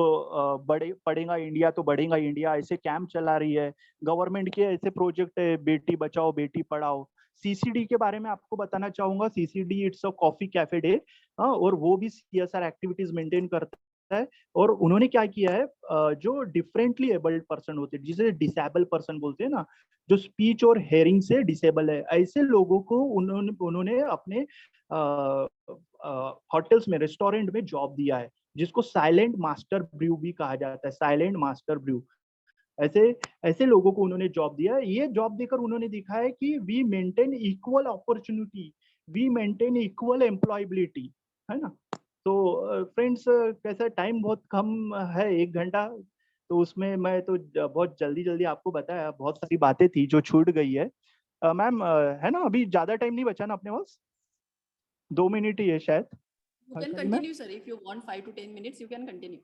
बड़े पढ़ेगा इंडिया तो बढ़ेगा इंडिया, ऐसे कैंप चला रही है। गवर्नमेंट के ऐसे प्रोजेक्ट है, बेटी बचाओ बेटी पढ़ाओ। सीसीडी के बारे में आपको बताना चाहूंगा, CCD it's a coffee cafe day, और वो भी सीएसआर एक्टिविटीज मेंटेन करता है। और उन्होंने क्या किया है, जो डिफरेंटली एबल्ड पर्सन होते हैं, जिसे डिसेबल पर्सन बोलते हैं ना, जो स्पीच और हेयरिंग से डिसेबल है, ऐसे लोगों को उन्होंने उन्होंने अपने होटल्स में, रेस्टोरेंट में जॉब दिया है, जिसको साइलेंट मास्टर ब्रू भी कहा जाता है, साइलेंट मास्टर ब्रू। ऐसे ऐसे लोगों को उन्होंने जॉब दिया है। ये जॉब देकर उन्होंने दिखा है कि we maintain equal opportunity, we maintain equal employability, है ना। तो फ्रेंड्स, कैसा टाइम बहुत कम है, 1 घंटा, तो उसमें मैं तो बहुत जल्दी जल्दी आपको बताया, बहुत सारी बातें थी जो छूट गई है। मैम, है ना, अभी ज्यादा टाइम नहीं बचा ना अपने पास, 2 मिनट ही है शायद। You can Harshali ma'am, continue, sir. If you want 5 to 10 minutes, you can continue.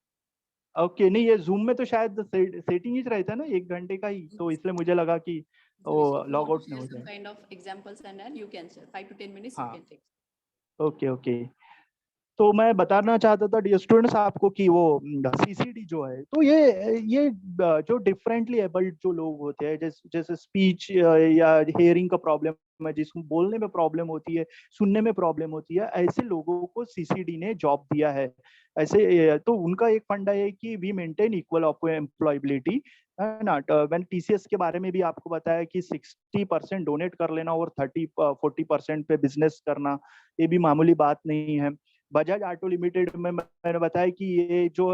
Okay, नहीं ये जूम में तो शायद सेटिंग ही रहता है ना 1 घंटे का ही, तो इसलिए मुझे लगा कि So वो if you log want out to ना share हो some जाए। kind of examples and all, you can share. 5 to 10 minutes, you हाँ, can take. Okay okay. तो मैं बताना चाहता था डियर स्टूडेंट्स आपको कि वो सीसीडी जो है, तो ये जो डिफरेंटली एबल्ड जो लोग होते हैं, जैसे स्पीच या हियरिंग का प्रॉब्लम है, जिसको बोलने में प्रॉब्लम होती है, सुनने में प्रॉब्लम होती है, ऐसे लोगों को सीसीडी ने जॉब दिया है। ऐसे तो उनका एक फंडा है कि वी मेंटेन इक्वल एम्प्लॉयबिलिटी, है ना। मैंने टीसीएस के बारे में भी आपको बताया कि 60% डोनेट कर लेना और 30-40% पे बिजनेस करना, ये भी मामूली बात नहीं है। बजाज ऑटो लिमिटेड में मैंने बताया कि ये जो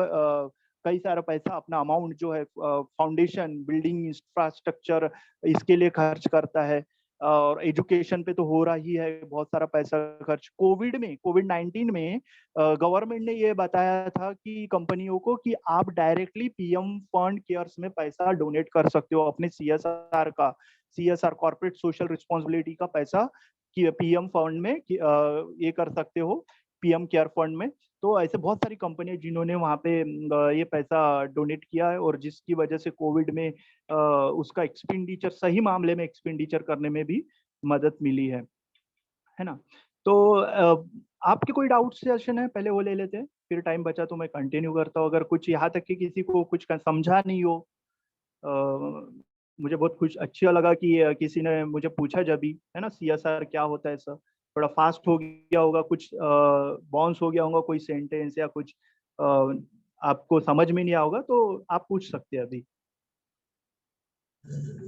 कई सारा पैसा, अपना अमाउंट जो है फाउंडेशन, बिल्डिंग, इंफ्रास्ट्रक्चर, इसके लिए खर्च करता है। और एजुकेशन पे तो हो रहा ही है बहुत सारा पैसा खर्च। कोविड-19 में गवर्नमेंट ने ये बताया था कि कंपनियों को कि आप डायरेक्टली पीएम फंड केयर्स में पैसा डोनेट कर सकते हो, अपने सीएसआर कॉर्पोरेट सोशल रिस्पॉन्सिबिलिटी का पैसा कि पीएम फंड में ये कर सकते हो, पीएम केयर फंड में। तो ऐसे बहुत सारी कंपनियां जिन्होंने वहां पे ये पैसा डोनेट किया है, और जिसकी वजह से कोविड में उसका एक्सपेंडिचर, सही मामले में एक्सपेंडिचर करने में भी मदद मिली है ना। तो आपके कोई डाउट सेशन है, पहले वो ले लेते हैं, फिर टाइम बचा तो मैं कंटिन्यू करता हूँ। अगर कुछ यहाँ तक कि किसी को कुछ समझा नहीं हो, मुझे बहुत कुछ अच्छा लगा कि किसी ने मुझे पूछा जब भी, है ना, सीएसआर क्या होता है सर, थोड़ा फास्ट हो गया होगा, कुछ बाउंस हो गया होगा कोई सेंटेंस या कुछ आपको समझ में नहीं आएगा, तो आप पूछ सकते हैं अभी।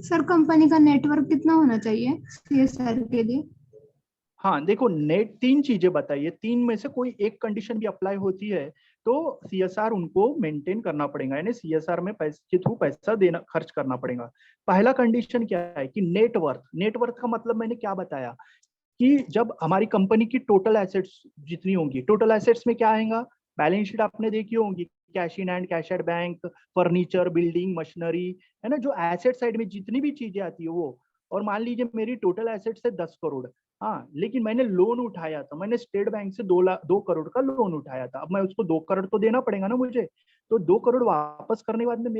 सर कंपनी का नेटवर्क कितना होना चाहिए सीएसआर के लिए? हाँ देखो, नेट 3 चीजें बताइए, 3 में से कोई एक कंडीशन भी अप्लाई होती है तो सीएसआर उनको मेंटेन करना पड़ेगा, यानी सीएसआर में पैसे के थ्रू पैसा देना, खर्च करना पड़ेगा। पहला कंडीशन क्या है कि नेटवर्थ। नेटवर्थ का मतलब मैंने क्या बताया कि जब हमारी कंपनी की टोटल एसेट्स जितनी होंगी, टोटल एसेट्स में क्या आएगा, बैलेंस शीट आपने देखी होंगी, cash in hand, cash at bank, furniture, building, machinery, है ना, जो एसेट साइड में जितनी भी चीजें आती है वो। और मान लीजिए मेरी टोटल एसेट्स है 10 करोड़, हाँ, लेकिन मैंने लोन उठाया था, मैंने स्टेट बैंक से 2 करोड़ का लोन उठाया था, अब मैं उसको 2 करोड़ तो देना पड़ेगा ना मुझे। तो 2 करोड़ वापस करने के बाद में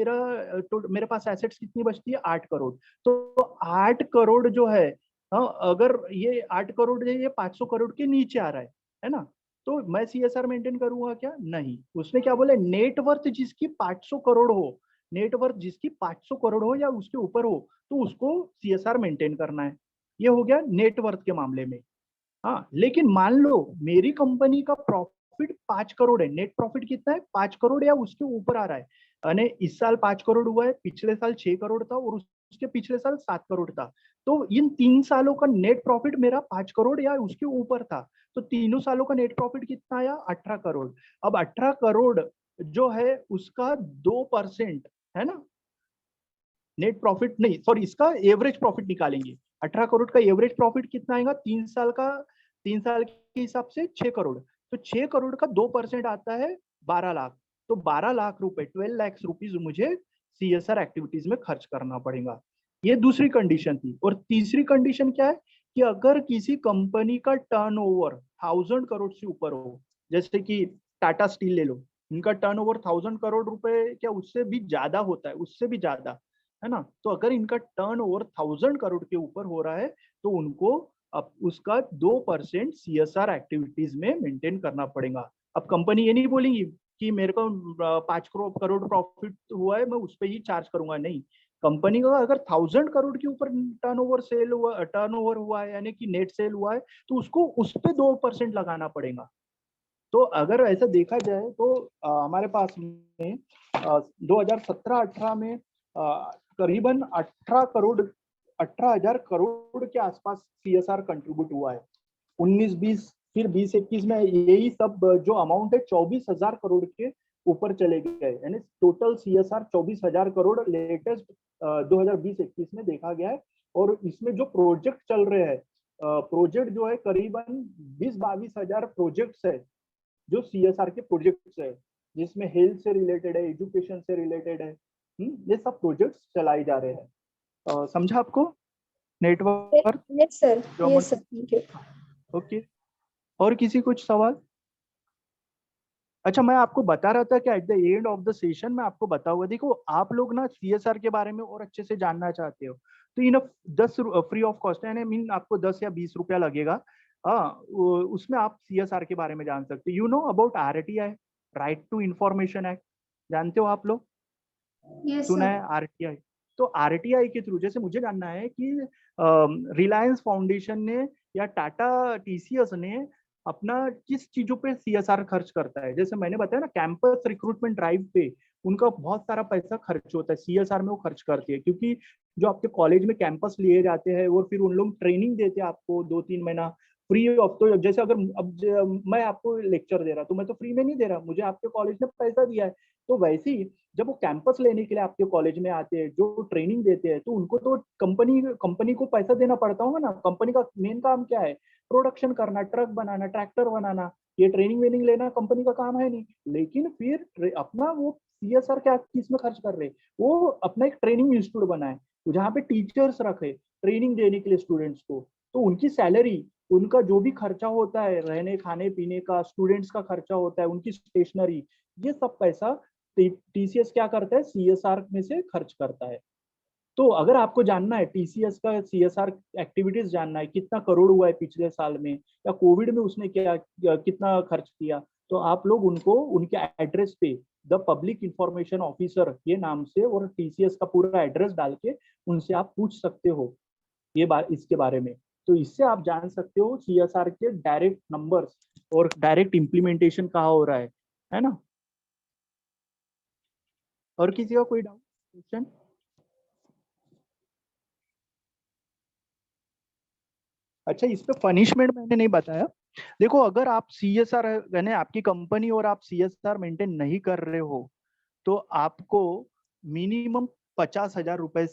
मेरे पास एसेट्स कितनी बचती है, 8 करोड़। तो 8 करोड़ जो है, हाँ, अगर ये 8 करोड़ है, ये 500 करोड़ के नीचे आ रहा है ना, तो मैं सीएसआर मेंटेन करूंगा क्या? नहीं। उसने क्या बोला, नेटवर्थ जिसकी 500 करोड़ हो, नेटवर्थ जिसकी 500 करोड़ हो या उसके ऊपर हो, तो उसको सीएसआर मेंटेन करना है। ये हो गया नेटवर्थ के मामले में। हाँ, लेकिन मान लो मेरी कंपनी का प्रॉफिट 5 करोड़ है, नेट प्रॉफिट कितना है, 5 करोड़ या उसके ऊपर आ रहा है, यानी इस साल 5 करोड़ हुआ है, पिछले साल 6 करोड़ था, और उसके पिछले साल 7 करोड़ था। तो इन 3 सालों का नेट प्रॉफिट मेरा 5 करोड़ या उसके ऊपर था, तो तीनों सालों का नेट प्रॉफिट कितना आया, 18 करोड़। अब 18 करोड़ जो है उसका 2%, है ना, नेट प्रॉफिट नहीं, सॉरी, इसका एवरेज प्रॉफिट निकालेंगे। 18 करोड़ का एवरेज प्रॉफिट कितना आएगा, 3 साल के हिसाब से 6 करोड़। तो 6 करोड़ का 2% आता है 12 लाख। तो 12 लाख रुपए, 12 लाख रुपीज मुझे सीएसआर एक्टिविटीज में खर्च करना पड़ेगा। ये दूसरी कंडीशन थी। और तीसरी कंडीशन क्या है कि अगर किसी कंपनी का टर्नओवर 1000 करोड़ से ऊपर हो, जैसे कि टाटा स्टील ले लो, इनका टर्नओवर 1000 करोड़ रुपए क्या उससे भी ज्यादा होता है, उससे भी ज्यादा, है ना। तो अगर इनका टर्नओवर 1000 करोड़ के ऊपर हो रहा है तो उनको अब उसका 2% CSR एक्टिविटीज में मेंटेन करना पड़ेगा। अब कंपनी ये नहीं बोलेंगी कि मेरे को 5 करोड़ प्रॉफिट हुआ है मैं उस पर ही चार्ज करूंगा, नहीं। कंपनी का अगर 1000 करोड़ के ऊपर टर्नओवर हुआ है यानी कि नेट सेल हुआ है तो उसको उस पे 2% लगाना पड़ेगा। तो अगर ऐसा देखा जाए तो हमारे पास में 2017-18 में करीबन 18,000 करोड़ के आसपास CSR कंट्रीब्यूट हुआ है। 19-20 फिर 20-21 में यही सब जो अमाउंट है 24,000 करोड़ के ऊपर चले गए, यानी टोटल CSR 24,000 करोड़ लेटेस्ट 2020-21 में देखा गया है। और इसमें जो प्रोजेक्ट चल रहे हैं, प्रोजेक्ट जो है करीबन 20-22 हजार प्रोजेक्ट्स है जो CSR के प्रोजेक्ट्स है, जिसमें हेल्थ से रिलेटेड है, एजुकेशन से रिलेटेड है। ये सब प्रोजेक्ट्स चलाए जा रहे हैं। समझा आपको network? Yes sir, thank you. Okay, और किसी कुछ सवाल? अच्छा, मैं आपको बता रहा था कि at the end of the session मैं आपको बताऊंगा। देखो आप लोग ना CSR के बारे में और अच्छे से जानना चाहते हो तो इन 10 फ्री ऑफ कॉस्ट है, मीन आपको 10 या 20 रुपया लगेगा। उसमें आप CSR के बारे में जान सकते हो। You know about RTI, right to information act, जानते हो आप लोग? यस सुना सर। है RTI? तो RTI के थ्रू जैसे मुझे जानना है कि रिलायंस फाउंडेशन ने या टाटा TCS ने अपना किस चीजों पे CSR खर्च करता है। जैसे मैंने बताया ना, कैंपस रिक्रूटमेंट ड्राइव पे उनका बहुत सारा पैसा खर्च होता है, CSR में वो खर्च करती है। क्योंकि जो आपके कॉलेज में कैंपस लिए जाते हैं और फिर उन लोग ट्रेनिंग देते हैं आपको 2-3 महीना फ्री ऑफ। तो जैसे अगर मैं आपको लेक्चर दे रहा तो मैं तो फ्री में नहीं दे रहा, मुझे आपके कॉलेज ने पैसा दिया है। तो वैसे ही जब वो कैंपस लेने के लिए आपके कॉलेज में आते हैं, जो ट्रेनिंग देते हैं, तो उनको तो कंपनी को पैसा देना पड़ता होगा ना। कंपनी का मेन काम क्या है? प्रोडक्शन करना, ट्रक बनाना, ट्रैक्टर बनाना। ये ट्रेनिंग वेनिंग लेना कंपनी का काम है नहीं। लेकिन फिर अपना वो CSR क्या किस में खर्च कर रहे, वो अपना एक ट्रेनिंग इंस्टीट्यूट बनाए जहाँ पे टीचर्स रखे ट्रेनिंग देने के लिए स्टूडेंट्स को। तो उनकी सैलरी, उनका जो भी खर्चा होता है, रहने खाने पीने का, स्टूडेंट्स का खर्चा होता है, उनकी स्टेशनरी, ये सब पैसा TCS क्या करता है? CSR में से खर्च करता है। तो अगर आपको जानना है TCS का CSR एक्टिविटीज जानना है, कितना करोड़ हुआ है पिछले साल में, या कोविड में उसने क्या कितना खर्च किया, तो आप लोग उनको उनके एड्रेस पे द पब्लिक इंफॉर्मेशन ऑफिसर ये नाम से और TCS का पूरा एड्रेस डाल के उनसे आप पूछ सकते हो ये बात इसके बारे में। तो इससे आप जान सकते हो CSR के डायरेक्ट नंबर्स और डायरेक्ट इम्प्लीमेंटेशन कहाँ हो रहा है ना। और किसी का कोई डाउट, क्वेश्चन? अच्छा, इस पे पनिशमेंट मैंने नहीं बताया। देखो अगर आप CSR यानी आपकी कंपनी और आप CSR मेंटेन नहीं कर रहे हो तो आपको मिनिमम 50,000 रुपए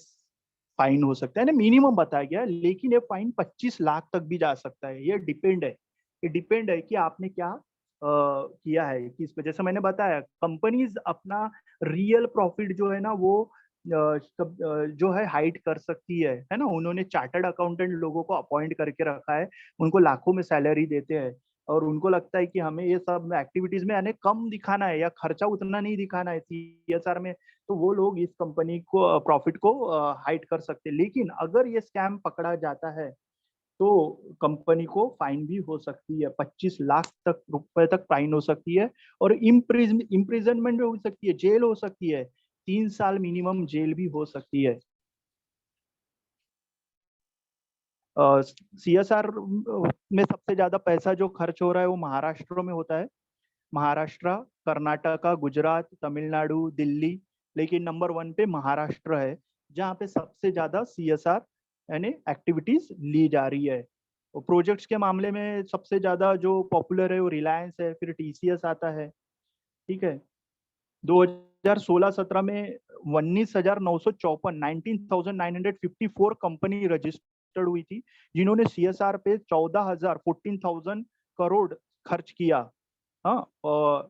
फाइन हो सकता है ना, मिनिमम बताया गया। लेकिन ये फाइन 25 लाख तक भी जा सकता है। ये डिपेंड है कि आपने क्या किया है किस पे। जैसे मैंने बताया, कंपनीज अपना रियल प्रॉफिट जो है ना वो जो है हाइड कर सकती है ना। उन्होंने चार्टर्ड अकाउंटेंट लोगों को अपॉइंट करके रखा है, उनको लाखों में सैलरी देते हैं और उनको लगता है कि हमें ये सब एक्टिविटीज में यानी कम दिखाना है या खर्चा उतना नहीं दिखाना है CSR में, तो वो लोग इस कंपनी को प्रॉफिट को हाइड कर सकते हैं। लेकिन अगर ये स्कैम पकड़ा जाता है तो कंपनी को फाइन भी हो सकती है, 25 लाख तक रुपए तक फाइन हो सकती है और इम्प्रिजनमेंट भी हो सकती है, जेल हो सकती है, 3 साल मिनिमम जेल भी हो सकती है। CSR में सबसे ज्यादा पैसा जो खर्च हो रहा है वो महाराष्ट्र में होता है। महाराष्ट्र, कर्नाटका, गुजरात, तमिलनाडु, दिल्ली, लेकिन नंबर 1 पे महाराष्ट्र है जहाँ पे सबसे ज्यादा CSR यानी एक्टिविटीज ली जा रही है। और प्रोजेक्ट्स के मामले में सबसे ज्यादा जो पॉपुलर है वो रिलायंस है, फिर TCS आता है। ठीक है, 2016-17 में 19,954 कंपनी रजिस्टर्ड हुई थी जिन्होंने CSR पे 14,000 करोड़ खर्च किया। हाँ, और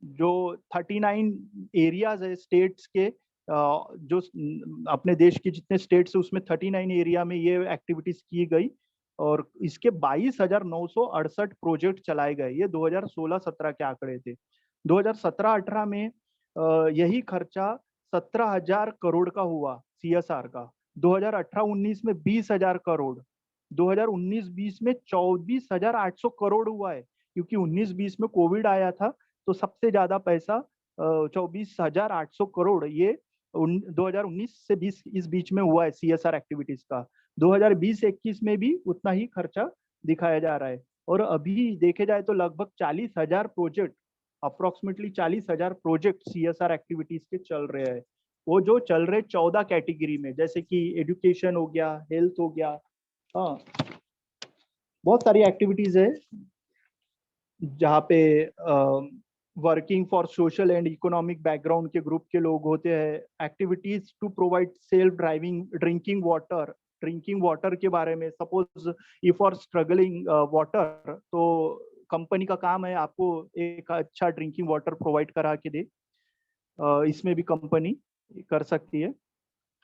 जो 39 एरियाज है स्टेट्स के, जो अपने देश के जितने स्टेट्स है उसमें 39 एरिया में ये एक्टिविटीज की गई और इसके 22,968 प्रोजेक्ट चलाए गए। ये 2016-17 के आंकड़े थे। 2017-18 में यही खर्चा 17,000 करोड़ का हुआ CSR का। 2018-19 में 20,000 करोड़, 2019-20 में 24,800 करोड़ हुआ है, क्योंकि 19-20 में कोविड आया था, तो सबसे ज्यादा पैसा 24,800 करोड़ ये 2019 से 20 इस बीच में हुआ है CSR एक्टिविटीज का। 2020-21 में भी उतना ही खर्चा दिखाया जा रहा है। और अभी देखे जाए तो लगभग 40,000 project, approximately 40,000 project CSR activities के चल रहे हैं। वो जो चल रहे 14 कैटेगरी में, जैसे कि एजुकेशन हो गया, हेल्थ हो गया, हाँ बहुत सारी एक्टिविटीज है जहाँ पे working for social and economic background के ग्रुप के लोग होते हैं। Activities to provide self driving drinking water के बारे में, suppose if for struggling water, तो कंपनी का काम है आपको एक अच्छा ड्रिंकिंग वाटर प्रोवाइड करा के दे, इसमें भी कंपनी कर सकती है।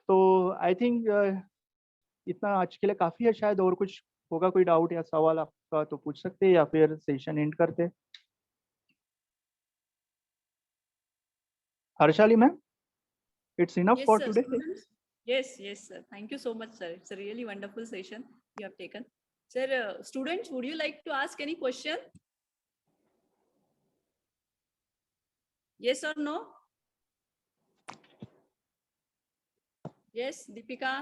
तो आई थिंक इतना आज के लिए काफी है। शायद और कुछ होगा, कोई डाउट या सवाल आपका तो पूछ सकते हैं, या फिर सेशन एंड करते हैं। Harshali ma'am, it's enough Yes, for sir. today. Students? Yes, sir. Thank you so much, sir. It's a really wonderful session you have taken. Sir, students, would you like to ask any question? Yes or no? Yes, Deepika,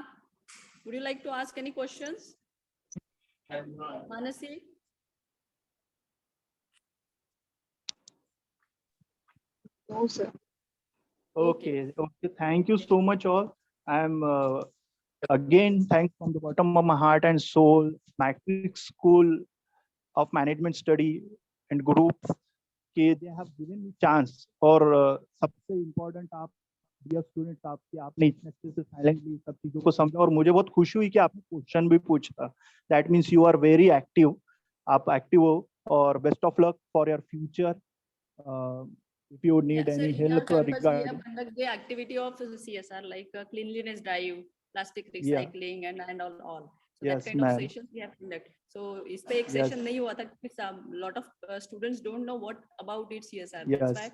would you like to ask any questions? Manasi? No, sir. Okay. Thank you so much all. I'm again thanks from the bottom of my heart and soul, Matrix School of Management Study and Group, कि they have given me chance। और सबसे important आप dear students, आपने इतने अच्छे से silently सब चीजों को समझा, और मुझे बहुत खुशी हुई कि आपने क्वेश्चन भी पूछा। That means you are very active, आप एक्टिव हो, और best of luck for your future। If you need Yeah, sir, any in our help campus, we regarding, have conducted the activity of CSR, like cleanliness drive, plastic Yeah. recycling, and all. So Yes, that kind of ma'am. sessions we have conducted. So इस पे एक Yes. session नहीं हुआ था क्योंकि some lot of students don't know what about it CSR. Yes. That's why.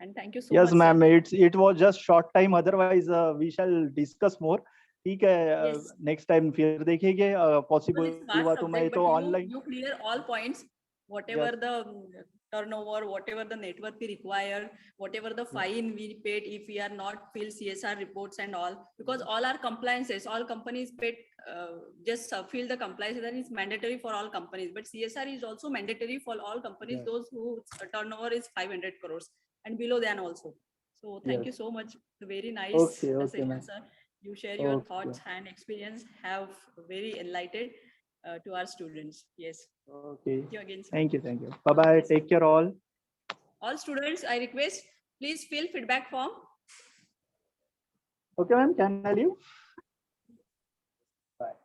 And thank you so Yes, much, ma'am. sir. It was just short time. Otherwise, we shall discuss more. ठीक है, Yes. next time फिर देखेंगे, possible Because it's vast हुआ तो मैं subject, तो but online। you clear all points, whatever the turnover, whatever the network we require, whatever the fine we paid if we are not fill CSR reports and all, because all are compliances, all companies paid, just fill the compliance, then it's mandatory for all companies, but CSR is also mandatory for all companies, Yes. those whose turnover is 500 crores and below than also. So thank you Yes. so much. Very nice Okay, session, ma'am. sir. You share your Okay. thoughts and experience, have very enlightened to our students. Yes. Okay. Thank you again, sir. Thank you. Thank you. Bye bye. Yes, sir. Take care all. All students, I request, please fill feedback form. Okay, ma'am. Can I leave? Bye.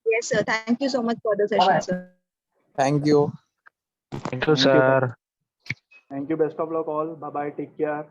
Yes, sir. Thank you so much for the session, sir. Thank you. Thank you, Thank you. sir. Thank you. Best of luck all. Bye bye. Take care.